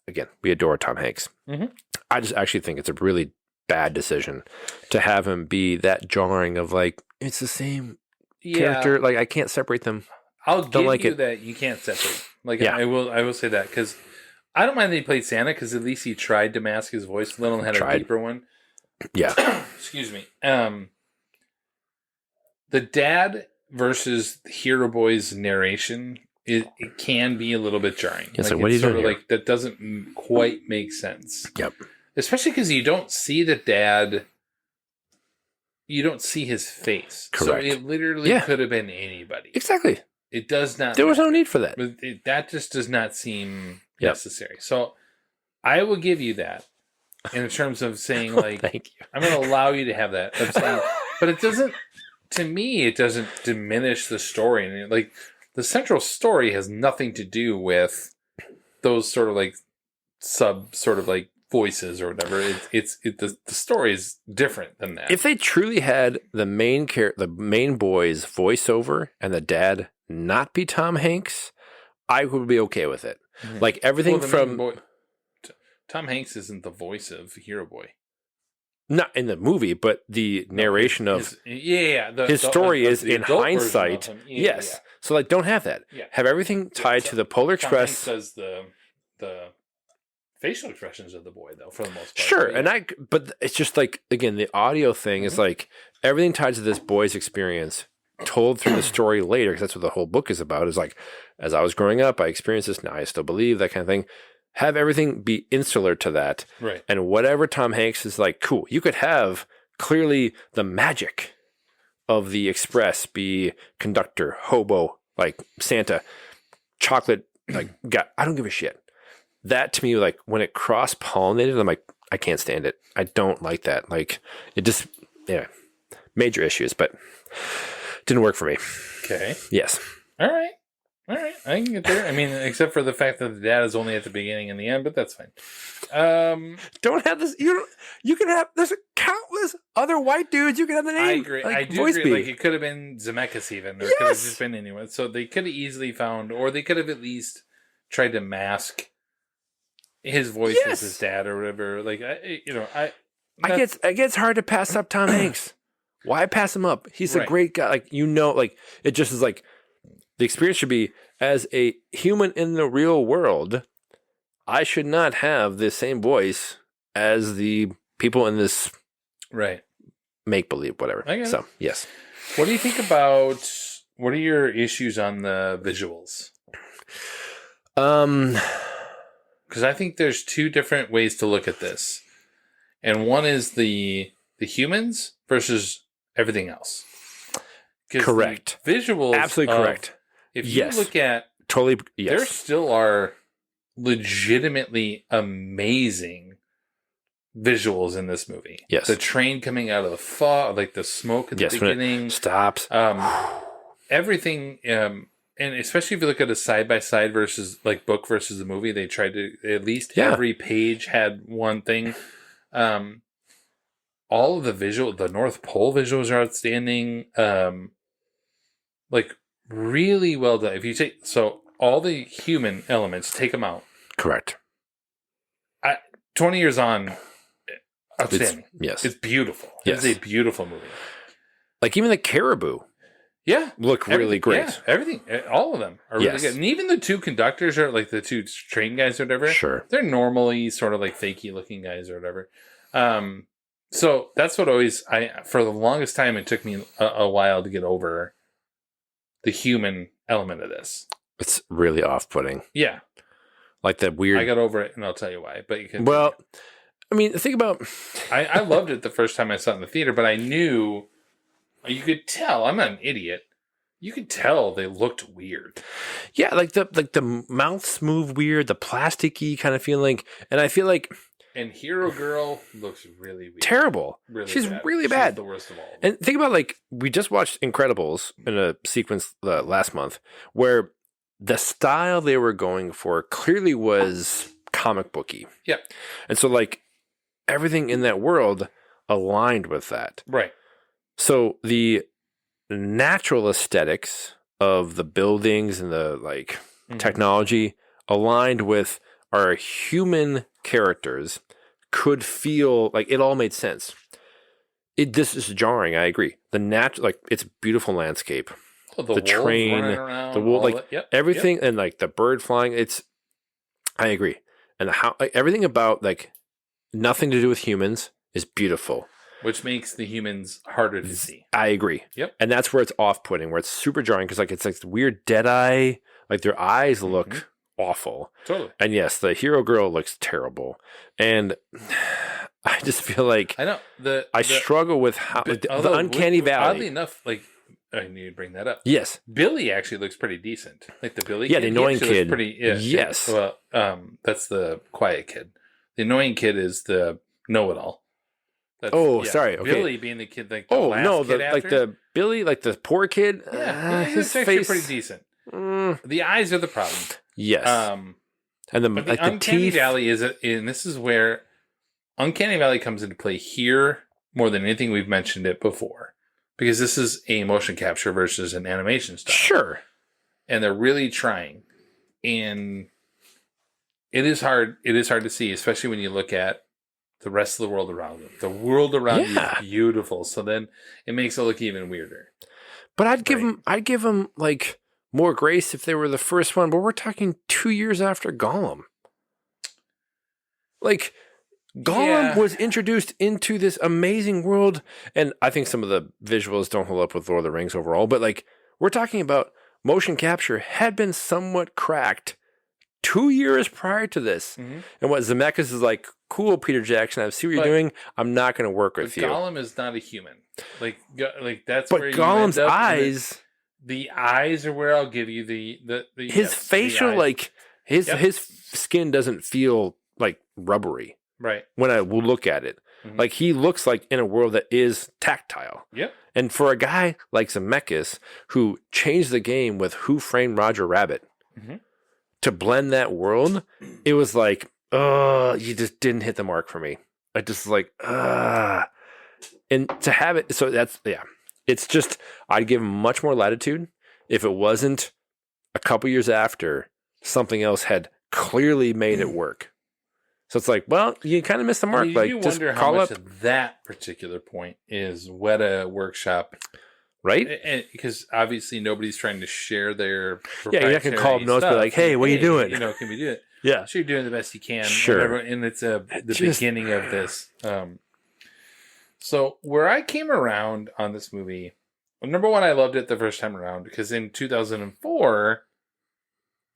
again, we adore Tom Hanks. Mm-hmm. I just actually think it's a really bad decision to have him be that jarring of like, it's the same character. Like I can't separate them. I'll give you that you can't separate. Like I will say that because I don't mind that he played Santa because at least he tried to mask his voice a little and had a deeper one. Yeah. Excuse me. The dad versus Hero Boy's narration, it can be a little bit jarring. Yeah, so what are you doing here? Like that doesn't quite make sense. Yep. Especially because you don't see the dad. You don't see his face. Correct. So it literally could have been anybody. Exactly. It does not. There was no need for that. But that just does not seem necessary. So I will give you that in terms of saying like, Thank you. I'm going to allow you to have that. I'm saying, but it doesn't. To me, it doesn't diminish the story. And like the central story has nothing to do with those sort of like voices or whatever. The story is different than that. If they truly had the main boy's voiceover and the dad not be Tom Hanks, I would be okay with it. Mm-hmm. Like everything from Tom Hanks isn't the voice of Hero Boy. Not in the movie, but the narration of his story is in hindsight. Yes. Yeah. So like don't have that. Yeah. Have everything tied to the Polar Express. Tom Hanks does the facial expressions of the boy though, for the most part. Sure. And but it's just like, again, the audio thing is like everything tied to this boy's experience told through the story later, because that's what the whole book is about, is like, as I was growing up, I experienced this, now I still believe, that kind of thing. Have everything be insular to that. Right. And whatever Tom Hanks is like, cool. You could have clearly the magic of the Express be conductor, hobo, like Santa, chocolate, like, I don't give a shit. That to me, like, when it cross-pollinated, I'm like, I can't stand it. I don't like that. Like, it just, major issues, but didn't work for me. Okay. Yes. All right. I can get there. I mean, except for the fact that the dad is only at the beginning and the end, but that's fine. Don't have this. You can have. There's countless other white dudes. You can have the name. I agree. Like, I do voice agree. beat. Like it could have been Zemeckis even, or it could have just been anyone. So they could have easily found, or they could have at least tried to mask his voice as his dad or whatever. Like it gets hard to pass up Tom Hanks. Why pass him up? He's a great guy. Like like it just is like. The experience should be, as a human in the real world, I should not have the same voice as the people in this make-believe, whatever. So, yes. What do you think about, what are your issues on the visuals? Because I think there's two different ways to look at this. And one is the humans versus everything else. Correct. Visuals. Absolutely correct. If you look at there still are legitimately amazing visuals in this movie. Yes. The train coming out of the fog, like the smoke at the beginning. When it stops. Everything, and especially if you look at a side-by-side versus like book versus the movie, they tried to at least every page had one thing. All of the North Pole visuals are outstanding. Like really well done. If you take all the human elements, take them out. Correct. 20 years on, outstanding. It's beautiful. Yes. It's a beautiful movie. Like even the caribou. Look really great. Yeah, everything. All of them are really good. And even the two conductors are like the two train guys or whatever. Sure. They're normally sort of like fakey looking guys or whatever. So that's what for the longest time, it took me a while to get over the human element of this. It's really off-putting. Yeah. Like that weird... I got over it, and I'll tell you why. But you can. Well, I mean, think about... I loved it the first time I saw it in the theater, but I knew... You could tell. I'm not an idiot. You could tell they looked weird. Yeah, like the mouths move weird, the plasticky kind of feeling, and I feel like. And Hero Girl looks really weird. Terrible. Really She's bad. really bad. She's the worst of all. And think about, like, we just watched Incredibles in a sequence last month where the style they were going for clearly was comic booky. Yeah. And so, like, everything in that world aligned with that. Right. So the natural aesthetics of the buildings and the, like, technology aligned with our human characters could feel like it all made sense. This is jarring. I agree. Like, it's a beautiful landscape. Oh, the train, the wool, like everything, and like the bird flying. I agree. And everything about, like, nothing to do with humans is beautiful. Which makes the humans harder to see. I agree. Yep. And that's where it's off-putting, where it's super jarring because, like, it's like weird dead eye. Like, their eyes look awful. Totally. And yes, the Hero Girl looks terrible. And I just feel like I know I struggle with how the uncanny valley. Oddly enough, like, I need to bring that up. Yes, Billy actually looks pretty decent. Like the Billy, yeah, kid, the annoying he actually kid. looks pretty, yeah, yes, well, that's the quiet kid. The annoying kid is the know-it-all. Sorry. Okay. Billy being the kid, like the last kid like the Billy, like the poor kid. Yeah, his actually face pretty decent. The eyes are the problem. Yes. And but the Uncanny Valley and this is where Uncanny Valley comes into play here more than anything. We've mentioned it before because this is a motion capture versus an animation style. Sure. And they're really trying, and it is hard. It is hard to see, especially when you look at the rest of the world around them. The world around you is beautiful, so then it makes it look even weirder. But I'd give them like more grace if they were the first one. But we're talking 2 years after Gollum. Like, Gollum was introduced into this amazing world, and I think some of the visuals don't hold up with Lord of the Rings overall. But like, we're talking about motion capture had been somewhat cracked 2 years prior to this. And what Zemeckis is like, cool, Peter Jackson, I see what you're doing. I'm not going to work with you. Gollum is not a human. Like that's but where Gollum's you end up eyes. The eyes are where I'll give you the his facial, like his skin doesn't feel like rubbery. Right. When I will look at it. Like, he looks like in a world that is tactile. Yep. And for a guy like Zemeckis, who changed the game with Who Framed Roger Rabbit, to blend that world, it was like, you just didn't hit the mark for me. I just like, and to have it, so that's, it's just, I'd give him much more latitude if it wasn't a couple years after something else had clearly made it work. So it's like, well, you kind of missed the mark. You like, do just wonder call how much up of that particular point is Weta Workshop, right? Because obviously nobody's trying to share their you're not gonna call up notes, be like, hey, what are you doing? You know, can we do it? Yeah, so you're doing the best you can. Sure, and it's the beginning of this. So where I came around on this movie, number one, I loved it the first time around because in 2004,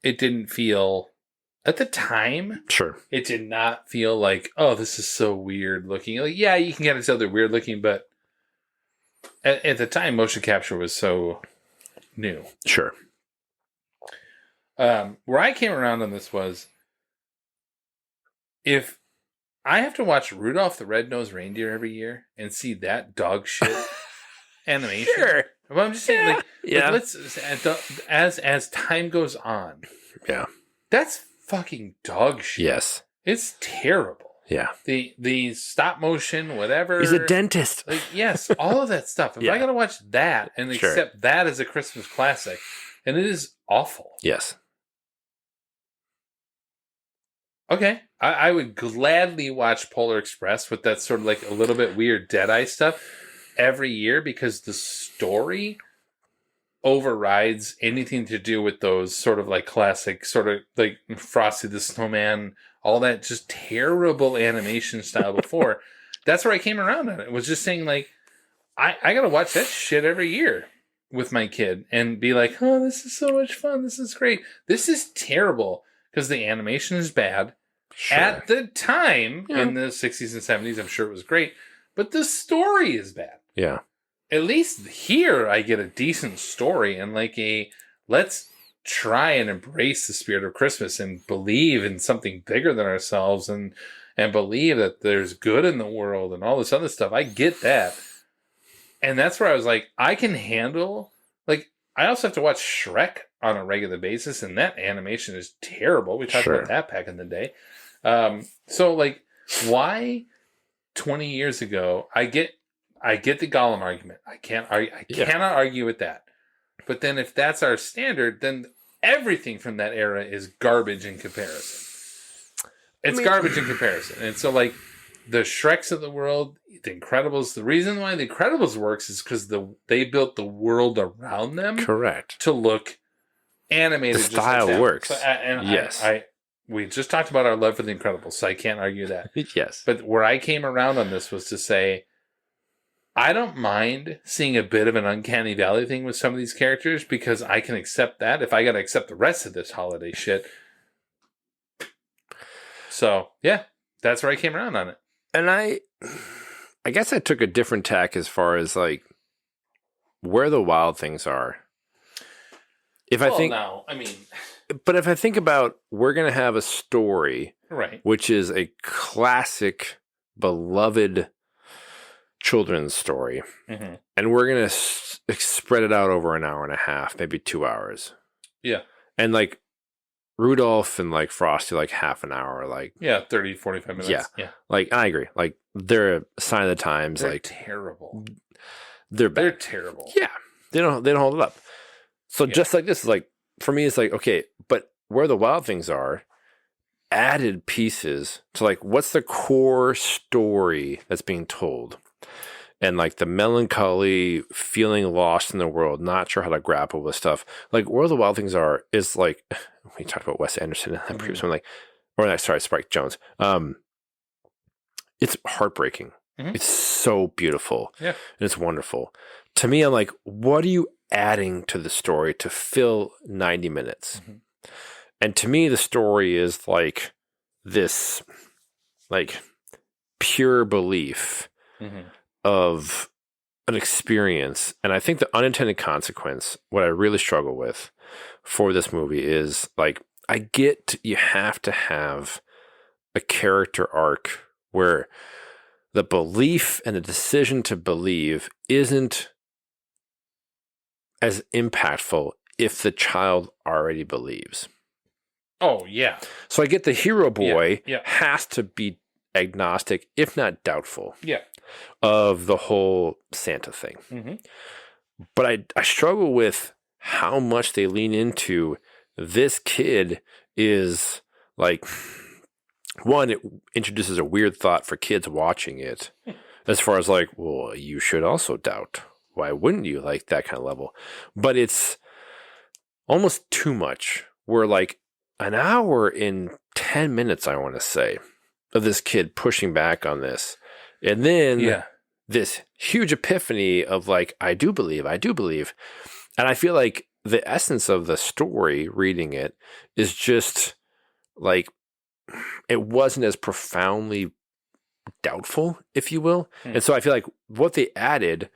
it didn't feel. At the time, it did not feel like, oh, this is so weird looking. Like, yeah, you can kind of tell they're weird looking, but at the time, motion capture was so new. Sure. Where I came around on this was, if I have to watch Rudolph the Red-Nosed Reindeer every year and see that dog shit animation, well, I'm just saying, like let's as time goes on, that's fucking dog shit. Yes. It's terrible. Yeah. The stop motion, whatever. He's a dentist. Like, yes, all of that stuff. If I gotta watch that and accept that as a Christmas classic, and it is awful. Yes. Okay. I would gladly watch Polar Express with that sort of like a little bit weird Deadeye stuff every year because the story overrides anything to do with those sort of like classic, sort of like Frosty the Snowman, all that just terrible animation style before. That's where I came around on it. It was just saying like, I gotta watch that shit every year with my kid and be like, oh, this is so much fun. This is great. This is terrible because the animation is bad. Sure. At the time in the 60s and 70s, I'm sure it was great, but the story is bad. Yeah. at least here I get a decent story and like let's try and embrace the spirit of Christmas and believe in something bigger than ourselves and believe that there's good in the world and all this other stuff. I get that. And that's where I was like, I can handle, like, I also have to watch Shrek on a regular basis, and that animation is terrible. We talked about that back in the day. So, like, why 20 years ago, I get the Gollum argument. I cannot argue with that. But then if that's our standard, then everything from that era is garbage in comparison. It's garbage in comparison. And so, like, the Shreks of the world, the Incredibles, the reason why the Incredibles works is because they built the world around them. Correct. To look animated. The style works. So, yes. We just talked about our love for the Incredibles, so I can't argue that. Yes. But where I came around on this was to say, I don't mind seeing a bit of an uncanny valley thing with some of these characters because I can accept that if I got to accept the rest of this holiday shit. So, yeah, that's where I came around on it. And I guess I took a different tack as far as like where the wild things are. If I think about we're going to have a story, right, which is a classic, beloved children's story, and we're going to spread it out over an hour and a half, maybe 2 hours. Yeah. And like Rudolph and like Frosty, like half an hour, like 30, 45 minutes. Yeah. Like I agree. Like they're a sign of the times. They're like terrible. They're bad. They're terrible. Yeah. They don't hold it up. So just like this, like for me, it's like, okay, but where the wild things are, added pieces to like what's the core story that's being told. And like the melancholy, feeling lost in the world, not sure how to grapple with stuff. Like where the wild things are is like we talked about Wes Anderson in that previous one, like, Spike Jonze. It's heartbreaking. It's so beautiful. Yeah, and it's wonderful. To me, I'm like, what are you adding to the story to fill 90 minutes? And to me, the story is like this, like pure belief of an experience. And I think the unintended consequence, what I really struggle with for this movie is like, I get you have to have a character arc where the belief and the decision to believe isn't as impactful if the child already believes. Oh, yeah. So I get the hero boy has to be agnostic, if not doubtful, of the whole Santa thing. But I struggle with how much they lean into this kid is like, one, it introduces a weird thought for kids watching it as far as like, well, you should also doubt. Why wouldn't you? Like that kind of level. But it's almost too much. We're like an hour in 10 minutes, I want to say, of this kid pushing back on this. And then this huge epiphany of like, I do believe. And I feel like the essence of the story, reading it, is just like, it wasn't as profoundly doubtful, if you will. And so I feel like what they added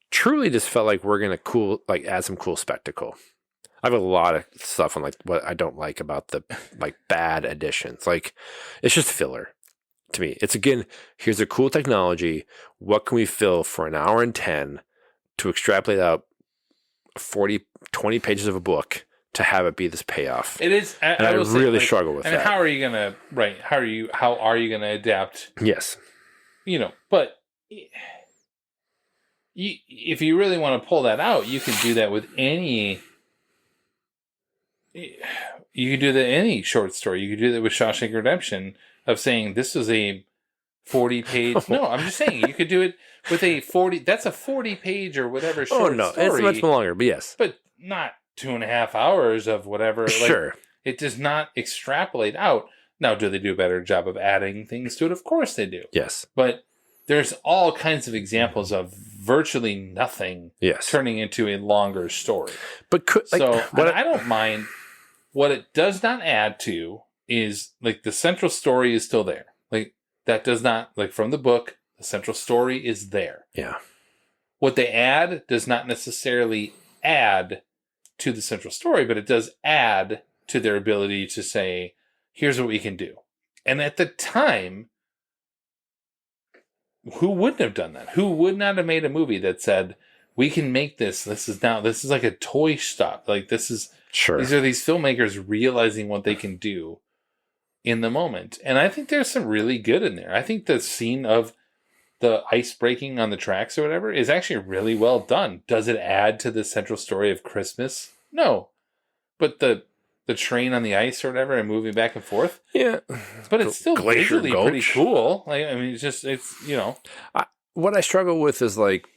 truly just felt like we're going to add some cool spectacle. I have a lot of stuff on like what I don't like about the like bad additions. Like it's just filler to me. It's again, here's a cool technology. What can we fill for an hour and 10 to extrapolate out 20 pages of a book to have it be this payoff? It is. I really struggle with that. How are you gonna How are you gonna adapt? Yes. But if you really want to pull that out, you can do that with any. You could do that in any short story. You could do that with Shawshank Redemption of saying this is a 40-page. No, I'm just saying you could do it with a 40. That's a 40-page or whatever short story. It's much longer, but yes. But not 2.5 hours of whatever. Sure. It does not extrapolate out. Now, do they do a better job of adding things to it? Of course they do. Yes. But there's all kinds of examples of virtually nothing turning into a longer story. But I don't mind. What it does not add to is like the central story is still there. Like that does not, like from the book, the central story is there. Yeah. what they add does not necessarily add to the central story, but it does add to their ability to say, here's what we can do. And at the time, who wouldn't have done that? Who would not have made a movie that said, we can make this. This is like a toy stop. Like these are these filmmakers realizing what they can do in the moment. And I think there's some really good in there. I think the scene of the ice breaking on the tracks or whatever is actually really well done. Does it add to the central story of Christmas? No. But the train on the ice or whatever and moving back and forth. Yeah. But it's still Glacier visually Gulch. pretty cool. Like, I mean, it's you know. What I struggle with is like,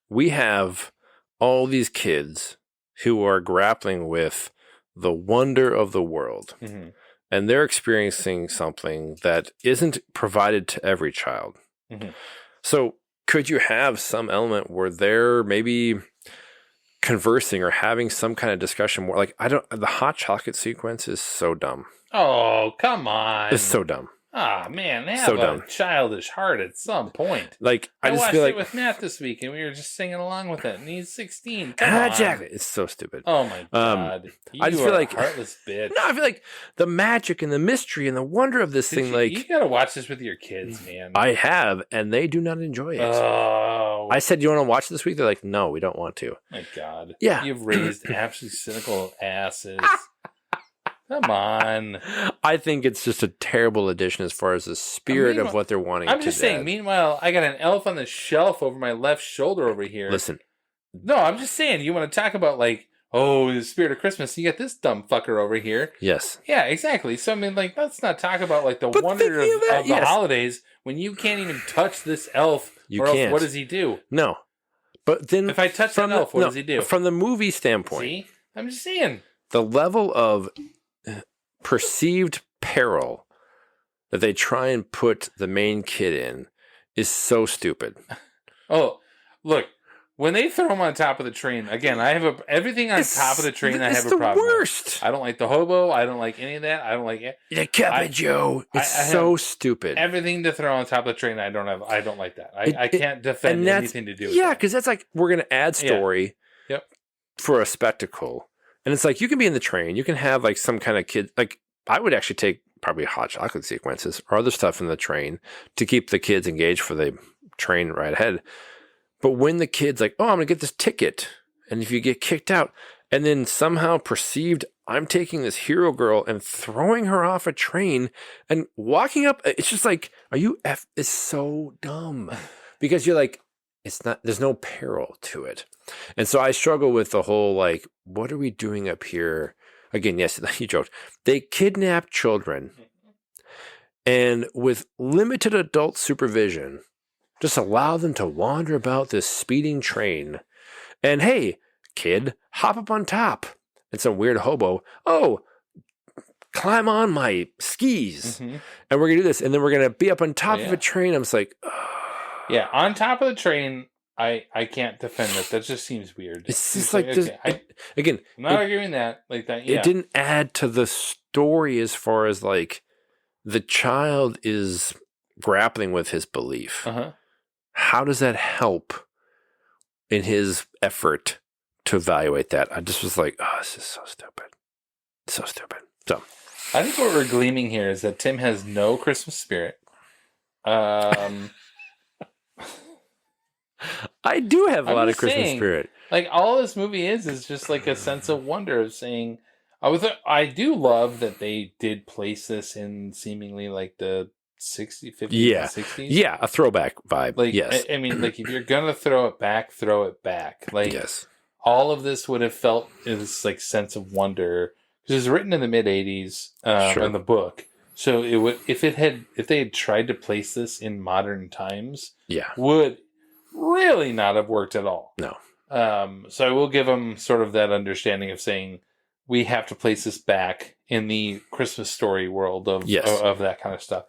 we have all these kids who are grappling with the wonder of the world. Mm-hmm. And they're experiencing something that isn't provided to every child. Mm-hmm. So could you have some element where they're maybe conversing or having some kind of discussion more? Like, the hot chocolate sequence is so dumb. Oh, come on. It's so dumb. Ah, man, they have So a dumb. childish heart at some point. Like, I just watched feel like it with Matt this week, and we were just singing along with it, and he's 16. Come on. exactly. It's so stupid. Oh, my God. I just You feel are like a heartless bitch. No, I feel like the magic and the mystery and the wonder of this thing, like, you got to watch this with your kids, man. I have, and they do not enjoy it. Oh. I said, "You want to watch this week?" They're like, "No, we don't want to." My God. Yeah. You've raised absolutely cynical asses. Come on. I think it's just a terrible addition as far as the spirit of what they're wanting. I'm just saying, meanwhile, I got an elf on the shelf over my left shoulder over here. Listen. No, I'm just saying, you want to talk about, like, oh, the spirit of Christmas, you got this dumb fucker over here. Yes. Yeah, exactly. So, I mean, like, let's not talk about, like, the wonder of the holidays when you can't even touch this elf. You or else can't. what does he do? No. But then if I touch that elf, what does he do? From the movie standpoint. See? I'm just saying. The level of perceived peril that they try and put the main kid in is so stupid. Oh, look. When they throw him on top of the train, again, I have everything on top of the train. I have a problem. It's the worst. I don't like the hobo. I don't like any of that. I don't like it. The Captain Joe. It's so stupid. Everything to throw on top of the train, I don't like that. I can't defend anything to do with yeah, that. because that's like, we're going to add story for a spectacle. And it's like, you can be in the train. You can have like some kind of kid. Like, I would actually take probably hot chocolate sequences or other stuff in the train to keep the kids engaged for the train ride ahead. But when the kid's like, oh, I'm going to get this ticket. And if you get kicked out and then somehow perceived, I'm taking this hero girl and throwing her off a train and walking up. It's just like, it's so dumb because you're like, there's no peril to it. And so I struggle with the whole, like, what are we doing up here? Again, yes, you joked. They kidnap children and with limited adult supervision, just allow them to wander about this speeding train. And hey, kid, hop up on top. And some weird hobo, climb on my skis. Mm-hmm. And we're going to do this. And then we're going to be up on top of a train. I'm just like, yeah, on top of the train, I can't defend that. That just seems weird. It's just like this. Again, I'm not arguing that. Like that, yeah. It didn't add to the story as far as like the child is grappling with his belief. Uh-huh. How does that help in his effort to evaluate that? I just was like, oh, this is so stupid. So stupid. So I think what we're gleaming here is that Tim has no Christmas spirit. I do have a lot of Christmas spirit. Like, all this movie is just like a sense of wonder of saying, I do love that they did place this in seemingly like the 60s, 50s, yeah. 60s. Yeah, a throwback vibe. Like, yes. I mean, like, if you're going to throw it back, throw it back. Like, yes. All of this would have felt this like sense of wonder. Because it was written in the mid 80s in the book. So it would, if they had tried to place this in modern times, would really not have worked at all. No. So I will give them sort of that understanding of saying we have to place this back in the Christmas story world of that kind of stuff.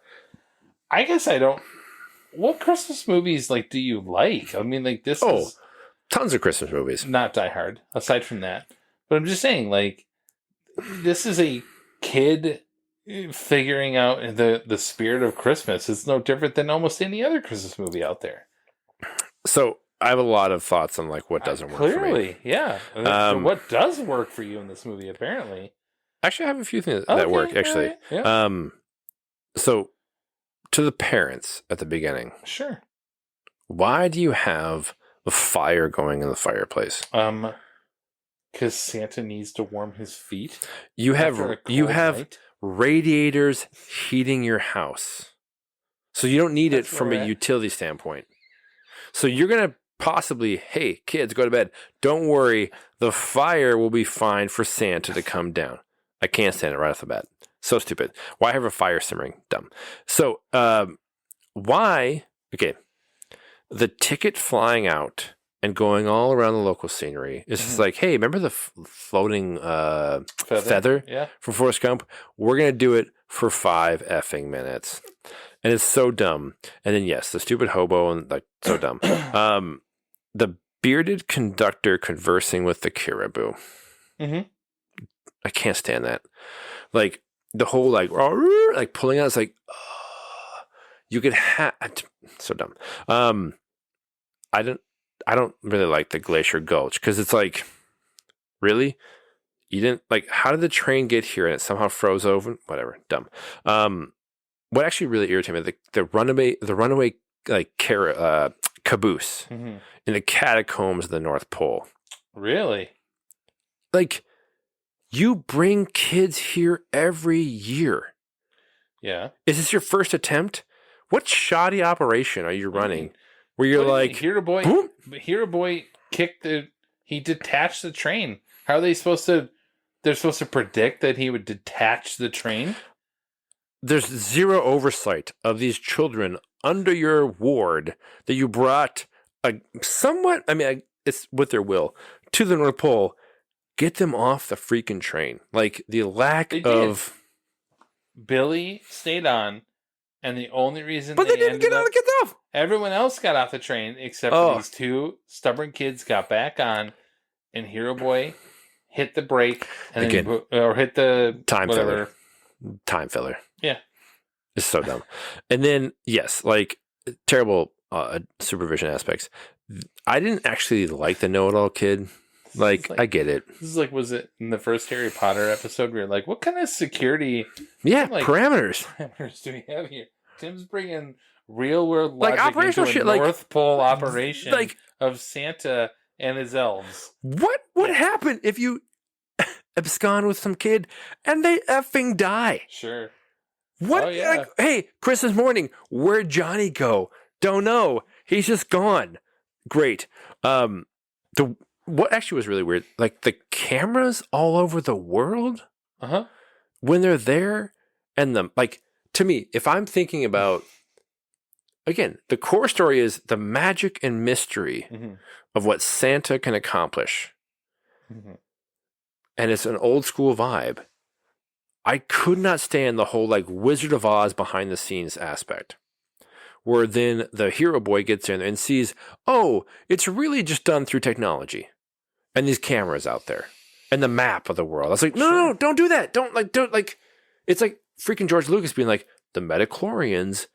I guess I don't. What Christmas movies like do you like? I mean, like this. Is tons of Christmas movies. Not Die Hard, aside from that. But I'm just saying, like, this is a kid figuring out the spirit of Christmas. It's no different than almost any other Christmas movie out there. So I have a lot of thoughts on like what doesn't work for me. Clearly, yeah. What does work for you in this movie? Apparently, actually, I have a few things that work. Actually, right, yeah. So to the parents at the beginning, sure. Why do you have a fire going in the fireplace? Because Santa needs to warm his feet. You have night. radiators heating your house, so you don't need it from a utility standpoint. So you're gonna possibly, hey kids, go to bed. Don't worry, the fire will be fine for Santa to come down. I can't stand it right off the bat. So stupid. Why have a fire simmering? Dumb. So why? Okay, the ticket flying out and going all around the local scenery is just like, hey, remember the floating feather from Forrest Gump? We're going to do it for 5 effing minutes. And it's so dumb. And then, yes, the stupid hobo, and like, so dumb. The bearded conductor conversing with the caribou. I can't stand that. Like, the whole, like pulling out, it's like, you could have, so dumb. I don't really like the Glacier Gulch because it's like, really? You didn't like, how did the train get here and it somehow froze over? Whatever, dumb. What actually really irritated me, the runaway like caboose in the catacombs of the North Pole. Really? Like, you bring kids here every year. Yeah. Is this your first attempt? What shoddy operation are you running? Where you're like, Hero Boy he detached the train. How are they supposed to? They're supposed to predict that he would detach the train. There's zero oversight of these children under your ward that you brought somewhat. I mean, it's with their will to the North Pole. Get them off the freaking train. Like the lack of. Billy stayed on. And the only reason they didn't get off. Everyone else got off the train except for these 2 stubborn kids got back on, and Hero Boy hit the brake and or hit the filler. Time filler. Yeah, it's so dumb. And then yes, like terrible supervision aspects. I didn't actually like the know-it-all kid. Like I get it. This is like, was it in the first Harry Potter episode? We were like, what kind of security? Parameters do we have here? Tim's bringing real world like logic operational into a shit, North Pole operation of Santa and his elves. What would happen if you abscond with some kid and they effing die? Sure. What? Oh, yeah. Like, hey, Christmas morning, where'd Johnny go? Don't know. He's just gone. Great. What actually was really weird, like the cameras all over the world, when they're there, and to me, if I'm thinking about, again, the core story is the magic and mystery of what Santa can accomplish, and it's an old school vibe. I could not stand the whole like Wizard of Oz behind the scenes aspect. Where then the Hero Boy gets in and sees, oh, it's really just done through technology. And these cameras out there. And the map of the world. I was like, no, don't do that. Don't. It's like freaking George Lucas being like, the midichlorians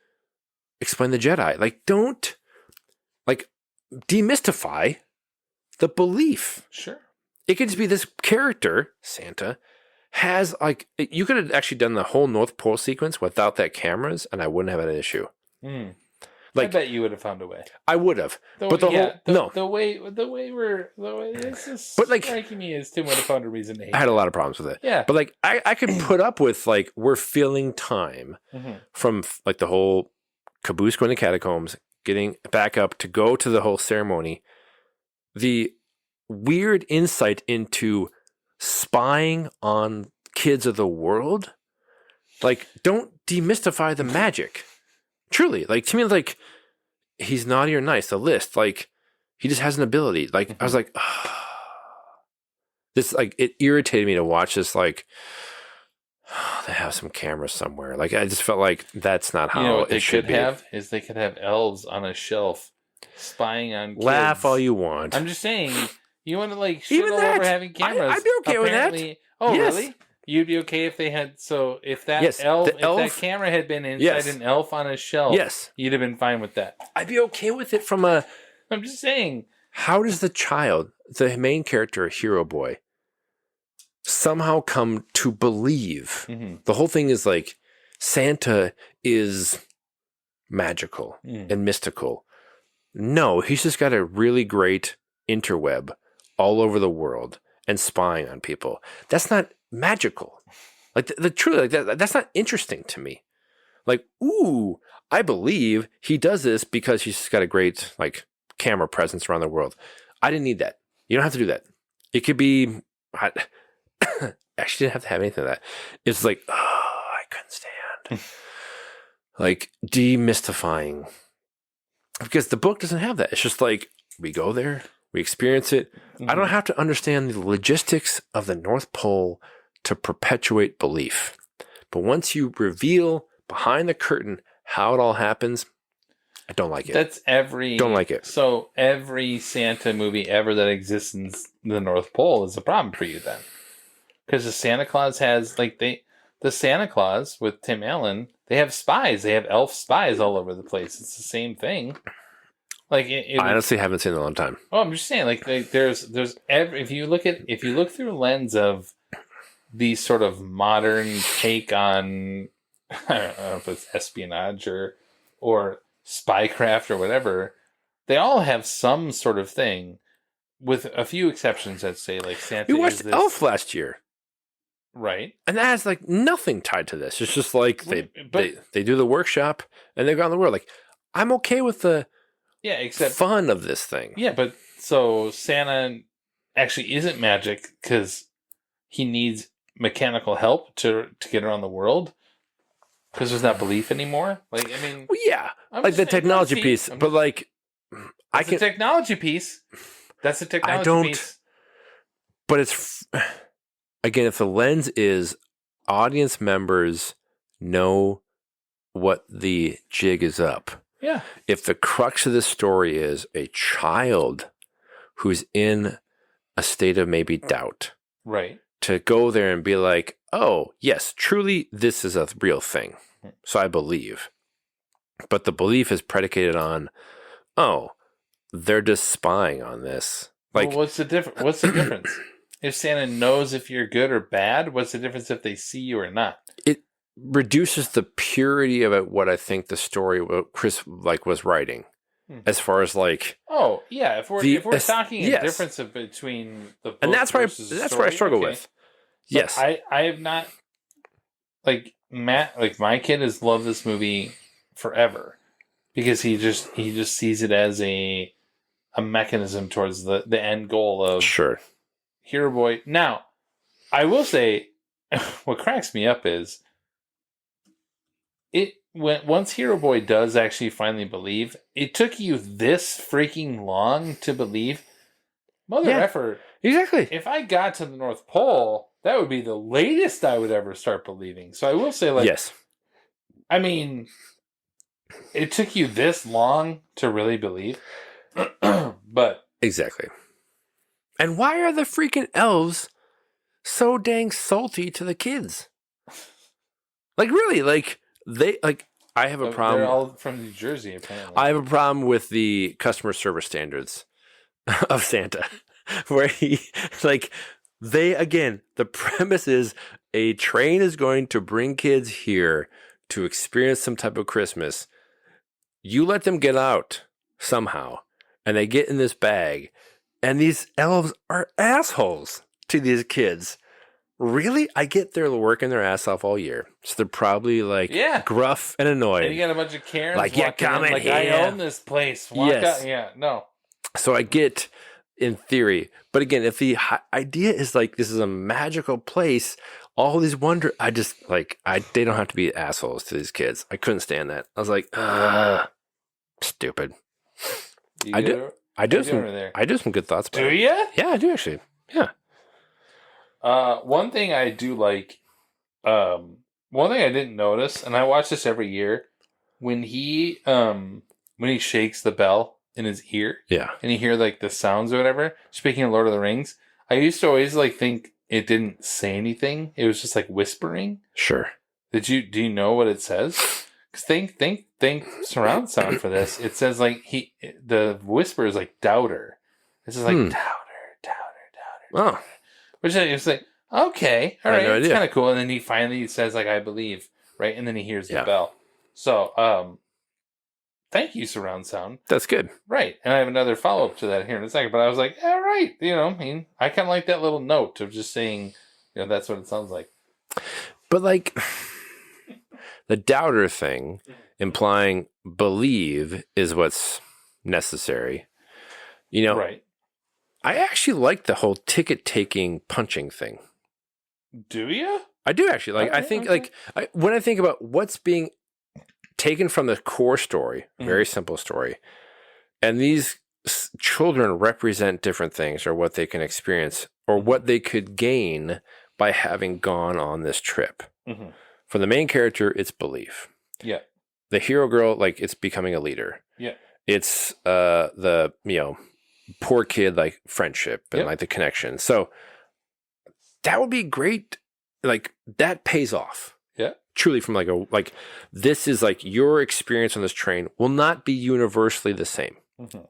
explain the Jedi. Like, don't, like, demystify the belief. Sure. It could just be this character, Santa, has, like, you could have actually done the whole North Pole sequence without that cameros, and I wouldn't have had an issue. Like, I bet you would have found a way. I would have, the way this is but like, striking me as Tim would have found a reason to hate. I had a lot of problems with it. Yeah, but like, I could put up with like we're filling time from like the whole caboose going to catacombs, getting back up to go to the whole ceremony, the weird insight into spying on kids of the world. Like, don't demystify the magic. Truly, like, to me, like, he's naughty or nice, the list, like, he just has an ability. Like, I was like, this, like, it irritated me to watch this, like, they have some cameras somewhere. Like, I just felt like that's not how what it should be. They could have elves on a shelf spying on kids. Laugh all you want. I'm just saying, you want to, like, shit even all that, over having cameras. I'd be okay with that. Oh, yes. Really? You'd be okay if they had, if that elf, that camera had been inside an elf on a shelf, you'd have been fine with that. I'd be okay with it from a I'm just saying. How does the child, the main character, Hero Boy, somehow come to believe? The whole thing is like Santa is magical and mystical. No, he's just got a really great interweb all over the world and spying on people. That's not magical. Like the truly, like that's not interesting to me. Like, ooh, I believe he does this because he's just got a great like camera presence around the world. I didn't need that. You don't have to do that. It could be. I actually didn't have to have anything of that. It's like, oh, I couldn't stand. Like demystifying, because the book doesn't have that. It's just like we go there, we experience it. I don't have to understand the logistics of the North Pole to perpetuate belief. But once you reveal behind the curtain how it all happens, I don't like it. That's don't like it. So every Santa movie ever that exists in the North Pole is a problem for you then, because the Santa Claus has the Santa Claus with Tim Allen. They have spies. They have elf spies all over the place. It's the same thing. Like I honestly haven't seen it in a long time. Oh, I'm just saying. Like there's if you look through a lens of the sort of modern take on, I don't know if it's espionage or spycraft or whatever, they all have some sort of thing, with a few exceptions. I'd say like Santa. We watched Elf last year. Right. And that has like nothing tied to this. It's just like they do the workshop and they go on the world. Like, I'm okay with the fun of this thing. Yeah, but so Santa actually isn't magic because he needs mechanical help to get around the world, because there's not belief anymore. Like, I mean, well, yeah, like the technology piece, but like that's a technology piece. That's a technology I don't, piece. But it's again, if the lens is audience members know what the jig is up. Yeah. If the crux of the story is a child who's in a state of maybe doubt. Right. To go there and be like, oh, yes, truly, this is a real thing. So I believe. But the belief is predicated on, oh, they're just spying on this. Like, well, what's the difference? If Santa knows if you're good or bad, what's the difference if they see you or not? It reduces the purity of what I think the story Chris was writing. As far as like, oh yeah, if we're talking a difference between the book, and that's where I struggle with. But yes, I have not, like Matt, like my kid has loved this movie forever because he just sees it as a mechanism towards the end goal of Hero Boy. Now, I will say, what cracks me up is once Hero Boy does actually finally believe, it took you this freaking long to believe. Mother effer. Exactly. If I got to the North Pole, that would be the latest I would ever start believing. So I will say, like, yes. I mean, it took you this long to really believe. But exactly. And why are the freaking elves so dang salty to the kids? Like, really, like, I have a problem. They're all from New Jersey, apparently. I have a problem with the customer service standards of Santa, where the premise is a train is going to bring kids here to experience some type of Christmas. You let them get out somehow, and they get in this bag, and these elves are assholes to these kids. Really? I get they're working their ass off all year. So they're probably like gruff and annoyed. And you got a bunch of Karens like, walking in, like, I own this place. Walk out. Yeah, no. So I get in theory. But again, if the idea is like this is a magical place, all these they don't have to be assholes to these kids. I couldn't stand that. I was like, stupid. I do have some good thoughts about it. Do you? Yeah, I do actually. Yeah. One thing I do like, one thing I didn't notice, and I watch this every year, when he shakes the bell in his ear, and you hear like the sounds or whatever. Speaking of Lord of the Rings, I used to always like think it didn't say anything; it was just like whispering. Sure. Do you know what it says? Think surround sound for this. It says like the whisper is like doubter. This is like doubter. Oh, Which is like, okay, all I had right, no it's idea. kind of cool. And then he finally says like, I believe, right? And then he hears the bell. So, thank you, surround sound. that's good. Right. And I have another follow up to that here in a second. But I was like, all right, I mean, I kind of like that little note of just saying, that's what it sounds like. But like the doubter thing, implying believe is what's necessary. Right. I actually like the whole ticket taking punching thing. Do you? I do actually like. I think when I think about what's being taken from the core story, very simple story, and these children represent different things or what they can experience or what they could gain by having gone on this trip. Mm-hmm. For the main character, it's belief. Yeah. The hero girl, like it's becoming a leader. Yeah. It's the poor kid, like friendship and like the connection. So that would be great. Like that pays off. Yeah. Truly from like this is like your experience on this train will not be universally the same. Mm-hmm.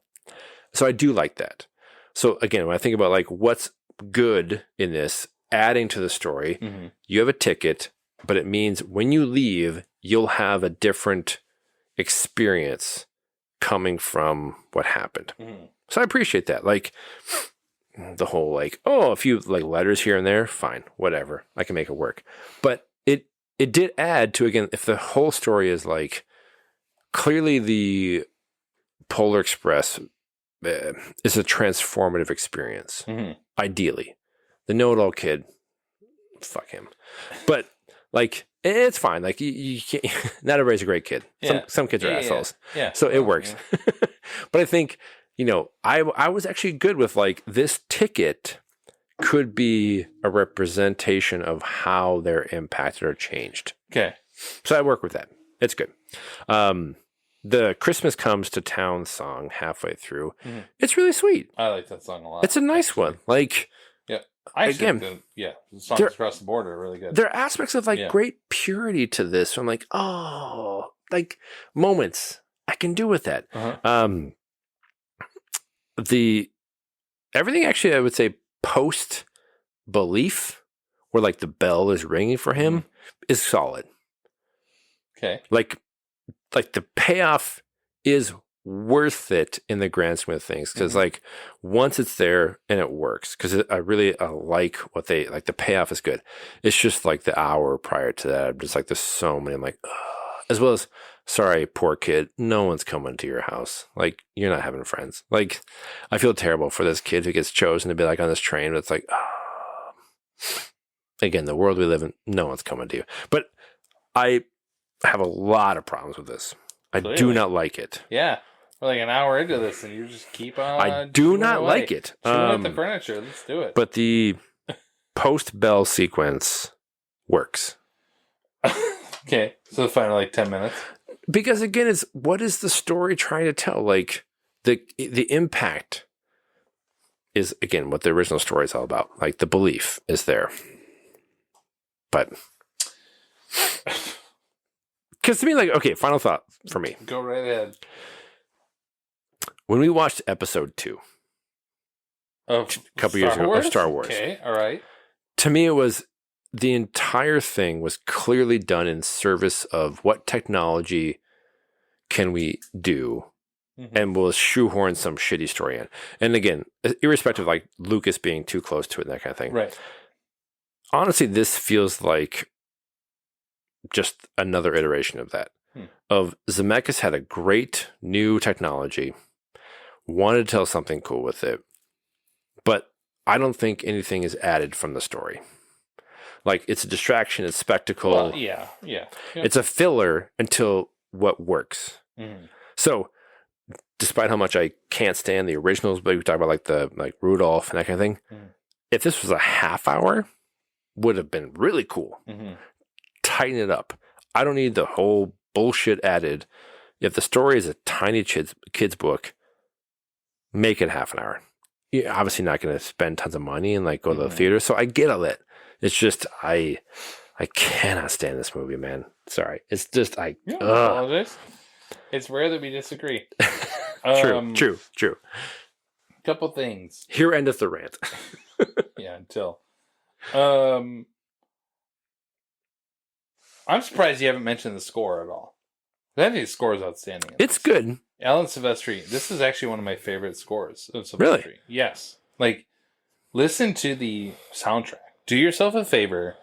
So I do like that. So again, when I think about like what's good in this, adding to the story, you have a ticket, but it means when you leave, you'll have a different experience coming from what happened. So I appreciate that. Like the whole like, oh, a few like letters here and there, fine, whatever. I can make it work. But it did add to, again, if the whole story is like clearly the Polar Express is a transformative experience. Ideally, the know-it-all kid, fuck him. But like, it's fine. Like you can't, not everybody's a great kid. Some kids are assholes. Yeah. So it works. But I think, I was actually good with like this ticket could be a representation of how they're impacted or changed. Okay. So I work with that. It's good. The Christmas Comes to Town song halfway through, it's really sweet. I like that song a lot. It's a nice one. Like, yeah. Again, the songs across the border are really good. There are aspects of like great purity to this. I'm like, oh, like moments I can do with that. Everything actually, I would say post belief, where like the bell is ringing for him, is solid. Okay. Like the payoff is worth it in the grand scheme of things, because like once it's there and it works, because I really like what they like. The payoff is good. It's just like the hour prior to that, I'm just like, there's so many. I'm like, ugh. As well as, sorry, poor kid, no one's coming to your house. Like, you're not having friends. Like, I feel terrible for this kid who gets chosen to be like on this train, but it's like, again, the world we live in, no one's coming to you. But I have a lot of problems with this. I do not like it. Yeah. We're like an hour into this and you just keep on. I do not like it. Chewing at the furniture. Let's do it. But the post-bell sequence works. Okay. So the final like 10 minutes. Because again, it's what is the story trying to tell? Like the impact is, again, what the original story is all about. Like the belief is there. But because to me, like, okay, final thought for me. Go right ahead. When we watched episode 2 of a couple years ago of Star Wars. Okay, all right. To me, it was the entire thing was clearly done in service of what technology can we do, and we'll shoehorn some shitty story in. And again, irrespective of like Lucas being too close to it and that kind of thing. Right. Honestly, this feels like just another iteration of that. Of Zemeckis had a great new technology, wanted to tell something cool with it, but I don't think anything is added from the story. Like, it's a distraction, it's spectacle. Well, yeah. It's a filler until what works. So, despite how much I can't stand the originals, but we talk about like Rudolph and that kind of thing, if this was a half hour, would have been really cool. Tighten it up. I don't need the whole bullshit added. If the story is a tiny kid's book, make it half an hour. You're obviously not going to spend tons of money and like go to the theater. So I get all that. It's just I I cannot stand this movie, man. Sorry. It's just, I apologize. It's rare that we disagree. True. Couple things. Here endeth the rant. Yeah, until. I'm surprised you haven't mentioned the score at all. I think the score is outstanding. It's good. Alan Silvestri. This is actually one of my favorite scores of Silvestri. Really? Yes. Like, listen to the soundtrack. Do yourself a favor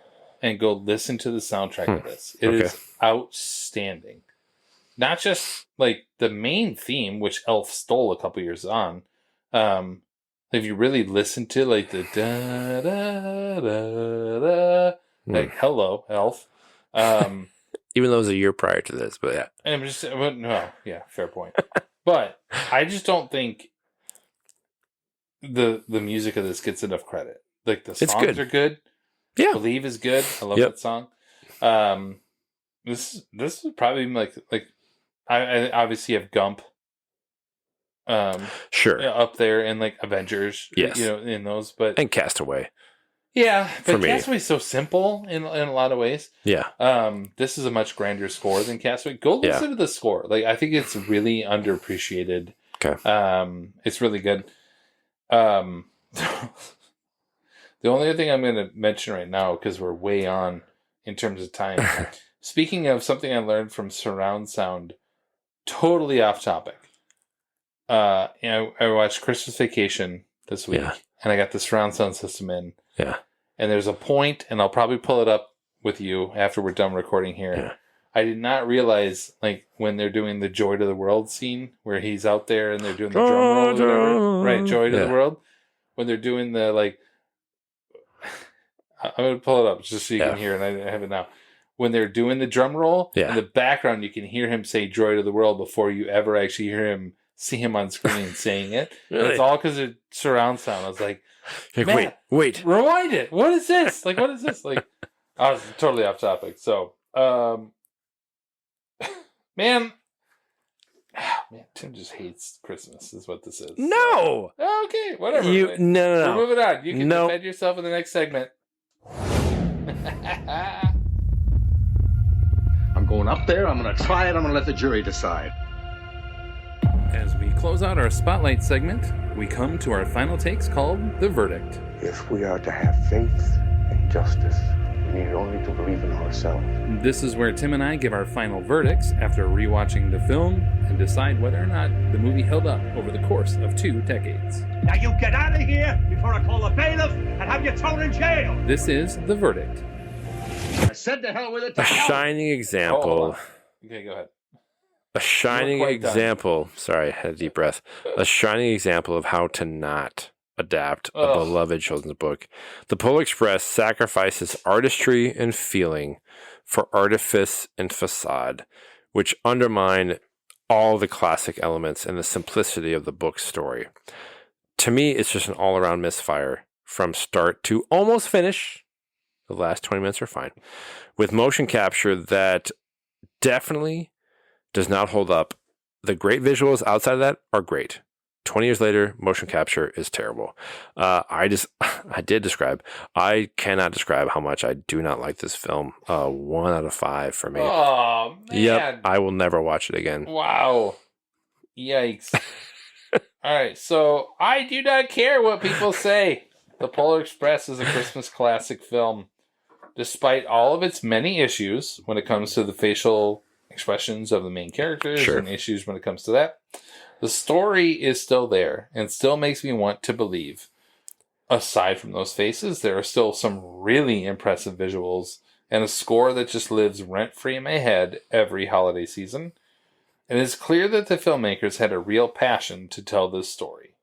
and go listen to the soundtrack of this. It is outstanding. Not just like the main theme, which Elf stole a couple years on. If you really listen to like the da da da da, like hello Elf. Even though it was a year prior to this, but yeah. And I'm just fair point. But I just don't think the music of this gets enough credit. Like the songs are good. Yeah, Believe is good. I love that song. This is probably like I obviously have Gump. Sure. Up there and like Avengers. Yes. In those, but and Castaway. Yeah, but Castaway's so simple in a lot of ways. Yeah. This is a much grander score than Castaway. Go listen to the score. Like I think it's really underappreciated. Okay. It's really good. The only other thing I'm going to mention right now, because we're way on in terms of time. Speaking of something I learned from surround sound, totally off topic. I watched Christmas Vacation this week, and I got the surround sound system in. Yeah. And there's a point, and I'll probably pull it up with you after we're done recording here. Yeah. I did not realize, like, when they're doing the Joy to the World scene, where he's out there and they're doing the drum roll or whatever. Right, Joy to the World. When they're doing the, like, I'm going to pull it up just so you can hear it. I have it now. When they're doing the drum roll, in the background, you can hear him say Joy to the World before you ever actually see him on screen saying it. Really? And it's all because of surround sound. I was like, wait. Rewind it. What is this? Like, what is this? Like, I was totally off topic. So, man, Tim just hates Christmas is what this is. No. So. Okay, whatever. No. We're moving on. You can defend yourself in the next segment. I'm going up there. I'm going to try it. I'm going to let the jury decide. As we close out our spotlight segment, we come to our final takes called The Verdict. If we are to have faith and justice, we need only to believe in ourselves. This is where Tim and I give our final verdicts after rewatching the film and decide whether or not the movie held up over the course of 2 decades. Now you get out of here before I call a bailiff and have you thrown in jail. This is The Verdict. I said to hell with it. A shining example. Okay, go ahead. A shining example. Sorry, I had a deep breath. A shining example of how to not adapt a beloved children's book. The Polar Express sacrifices artistry and feeling for artifice and facade, which undermine all the classic elements and the simplicity of the book's story. To me, it's just an all-around misfire from start to almost finish. The last 20 minutes are fine. With motion capture that definitely does not hold up. The great visuals outside of that are great. 20 years later, motion capture is terrible. I cannot describe how much I do not like this film. 1 out of 5 for me. Oh, man. Yep, I will never watch it again. Wow. Yikes. All right, so I do not care what people say. The Polar Express is a Christmas classic film. Despite all of its many issues when it comes to the facial expressions of the main characters and issues when it comes to that, the story is still there and still makes me want to believe. Aside from those faces, there are still some really impressive visuals and a score that just lives rent-free in my head every holiday season. And it's clear that the filmmakers had a real passion to tell this story.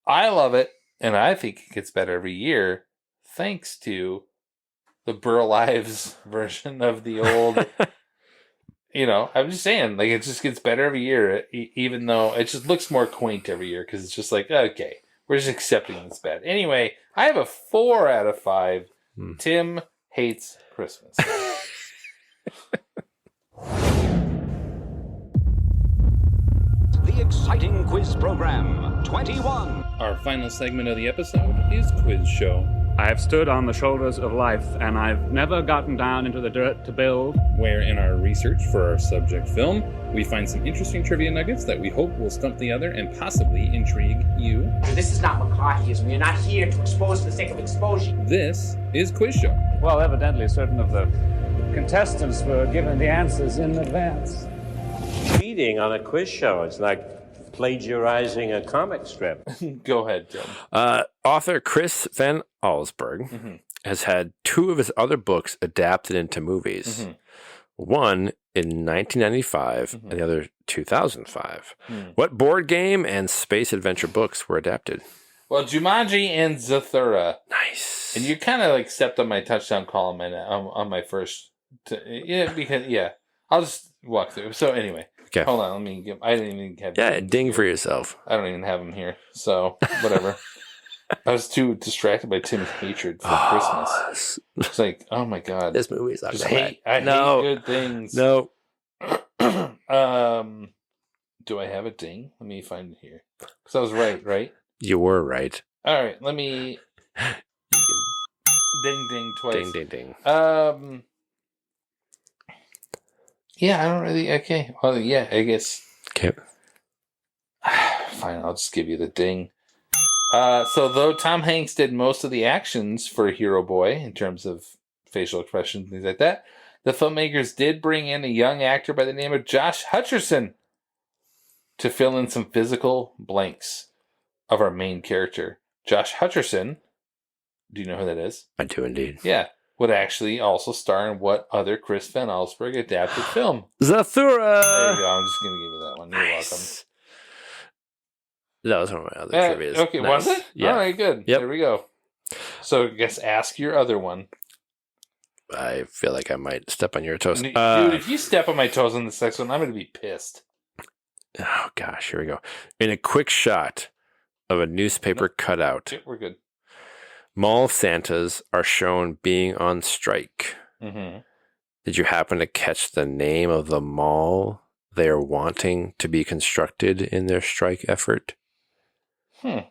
I love it, and I think it gets better every year thanks to the Burl Ives version of the old... I'm just saying, like, it just gets better every year, even though it just looks more quaint every year, because it's just like, okay, we're just accepting it's bad. Anyway, I have a 4 out of 5. Tim hates Christmas. The exciting quiz program, 21. Our final segment of the episode is Quiz Show. I've stood on the shoulders of life, and I've never gotten down into the dirt to build. Where in our research for our subject film, we find some interesting trivia nuggets that we hope will stump the other and possibly intrigue you. This is not McCarthyism. You're not here to expose for the sake of exposure. This is Quiz Show. Well, evidently, certain of the contestants were given the answers in advance. Cheating on a quiz show. It's like plagiarizing a comic strip. Go ahead, Tim. Author Chris Van Allsburg has had 2 of his other books adapted into movies. One in 1995 and the other 2005. What board game and space adventure books were adapted? Well, Jumanji and Zathura. Nice. And you kind of like stepped on my touchdown column on my first. I'll just walk through. So anyway. Okay. Hold on, let me give. I didn't even have. Yeah, ding for yourself. I don't even have him here, so whatever. I was too distracted by Tim's hatred for Christmas. It's like, oh my god, this movie's not just hate. I hate good things. No. Do I have a ding? Let me find it here. Because I was right? You were right. All right, let me. Ding twice. Ding. Yeah, I don't really. Okay. Well, yeah, I guess. Okay. Fine, I'll just give you the ding. So, though Tom Hanks did most of the actions for Hero Boy in terms of facial expressions and things like that, the filmmakers did bring in a young actor by the name of Josh Hutcherson to fill in some physical blanks of our main character. Josh Hutcherson, do you know who that is? I do indeed. Yeah. Would actually also star in what other Chris Van Allsburg adapted film? Zathura! There you go. I'm just going to give you that one. You're welcome. That was one of my other trivias. Okay, nice. Was it? Yeah. All right, good. Yep. There we go. So I guess ask your other one. I feel like I might step on your toes. Dude, if you step on my toes on this next one, I'm going to be pissed. Oh, gosh. Here we go. In a quick shot of a newspaper cutout. Okay, we're good. Mall Santas are shown being on strike. Did you happen to catch the name of the mall they are wanting to be constructed in their strike effort? I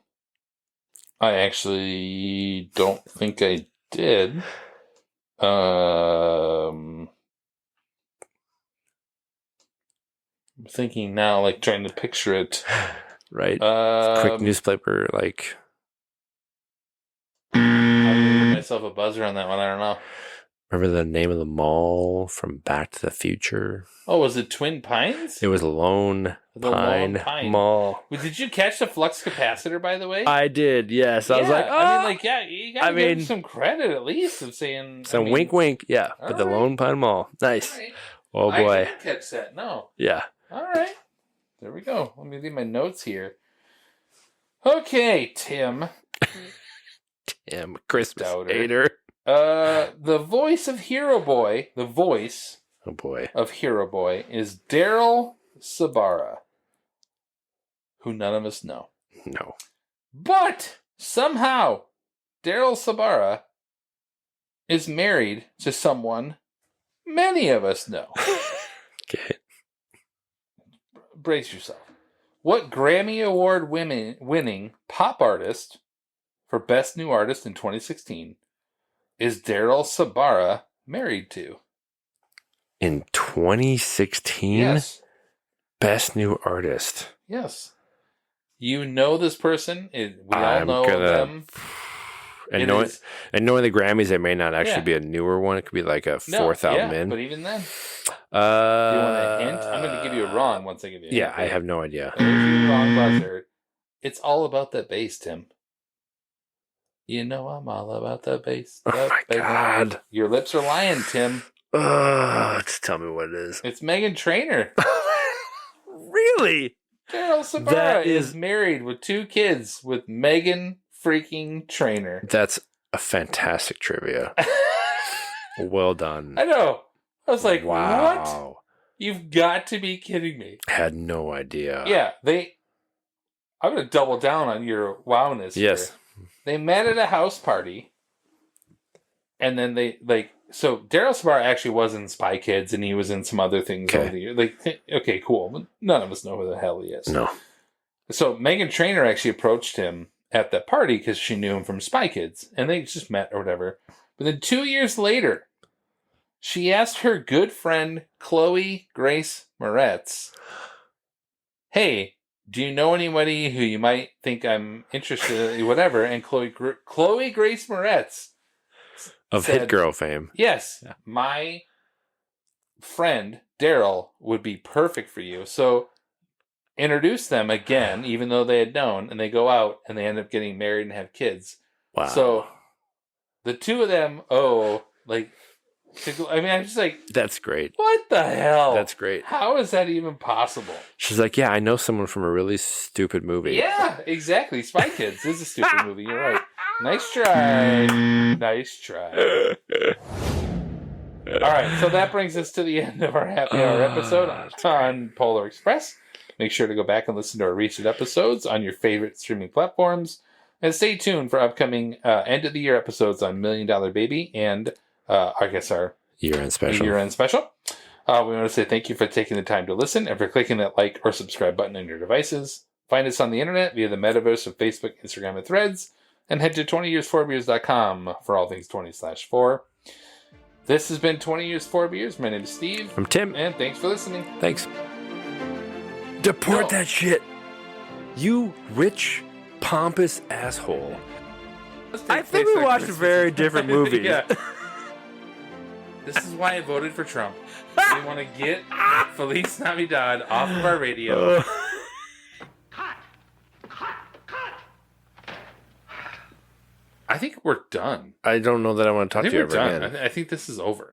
actually don't think I did. I'm thinking now, like trying to picture it. Right. Quick newspaper, like. I'll give myself a buzzer on that one. I don't know. Remember the name of the mall from Back to the Future? Oh, was it Twin Pines? It was Lone Pine Mall. Well, did you catch the flux capacitor, by the way? I did, yes. I was like, you got to give him some credit at least of saying. Some wink, wink, yeah. But the Lone Pine Mall. Nice. Right. Oh, boy. I didn't catch that, no. Yeah. All right. There we go. Let me leave my notes here. Okay, Tim. Tim, Christmas hater. The voice of Hero Boy, of Hero Boy is Daryl Sabara, who none of us know. No. But somehow, Daryl Sabara is married to someone many of us know. Okay. Brace yourself. What Grammy Award winning pop artist for Best New Artist in 2016 is Daryl Sabara married to? In 2016? Yes. Best New Artist. Yes. You know this person. We all know them. And knowing the Grammys, it may not actually be a newer one. It could be like a fourth album in. But even then. Do you want a hint? I'm going to give you a wrong once I give you a hint. Yeah, I have no idea. Wrong buzzer. It's all about the bass, Tim. You know I'm all about the bass. Oh my God. Your lips are lying, Tim. Just tell me what it is. It's Meghan Trainor. Really? Daryl Sabara is married with 2 kids with Meghan freaking Trainor. That's a fantastic trivia. Well done. I know. I was like, wow. What? You've got to be kidding me. I had no idea. Yeah, I'm going to double down on your wowness. Yes. Here. They met at a house party, and then so Daryl Sabara actually was in Spy Kids, and he was in some other things over the years. Okay, cool. But none of us know who the hell he is. No. So Meghan Trainor actually approached him at that party because she knew him from Spy Kids, and they just met or whatever. But then 2 years later, she asked her good friend Chloe Grace Moretz, "Hey, do you know anybody who you might think I'm interested in?" Whatever. And Chloe Grace Moretz Of said, Hit Girl fame. "Yes, my friend Daryl would be perfect for you." So introduce them again, even though they had known, and they go out and they end up getting married and have kids. Wow. So the two of them, I'm just like, that's great. What the hell? That's great. How is that even possible? She's like, yeah, I know someone from a really stupid movie. Yeah, exactly. Spy Kids is a stupid movie. You're right. Nice try. Nice try. All right, so that brings us to the end of our happy hour episode on Polar Express. Make sure to go back and listen to our recent episodes on your favorite streaming platforms. And stay tuned for upcoming end-of-the-year episodes on $1 Million Baby and, I guess, our year-end special. We want to say thank you for taking the time to listen and for clicking that like or subscribe button on your devices. Find us on the internet via the metaverse of Facebook, Instagram, and Threads. And head to 20years4beers.com for all things 20/4. This has been 20 Years 4 Beers. My name is Steve. I'm Tim. And thanks for listening. Thanks. Deport that shit. You rich, pompous asshole. I think we watched a very different movie. Yeah. This is why I voted for Trump. We want to get Feliz Navidad off of our radio. I think we're done. I don't know that I want to talk to you ever again. I think this is over.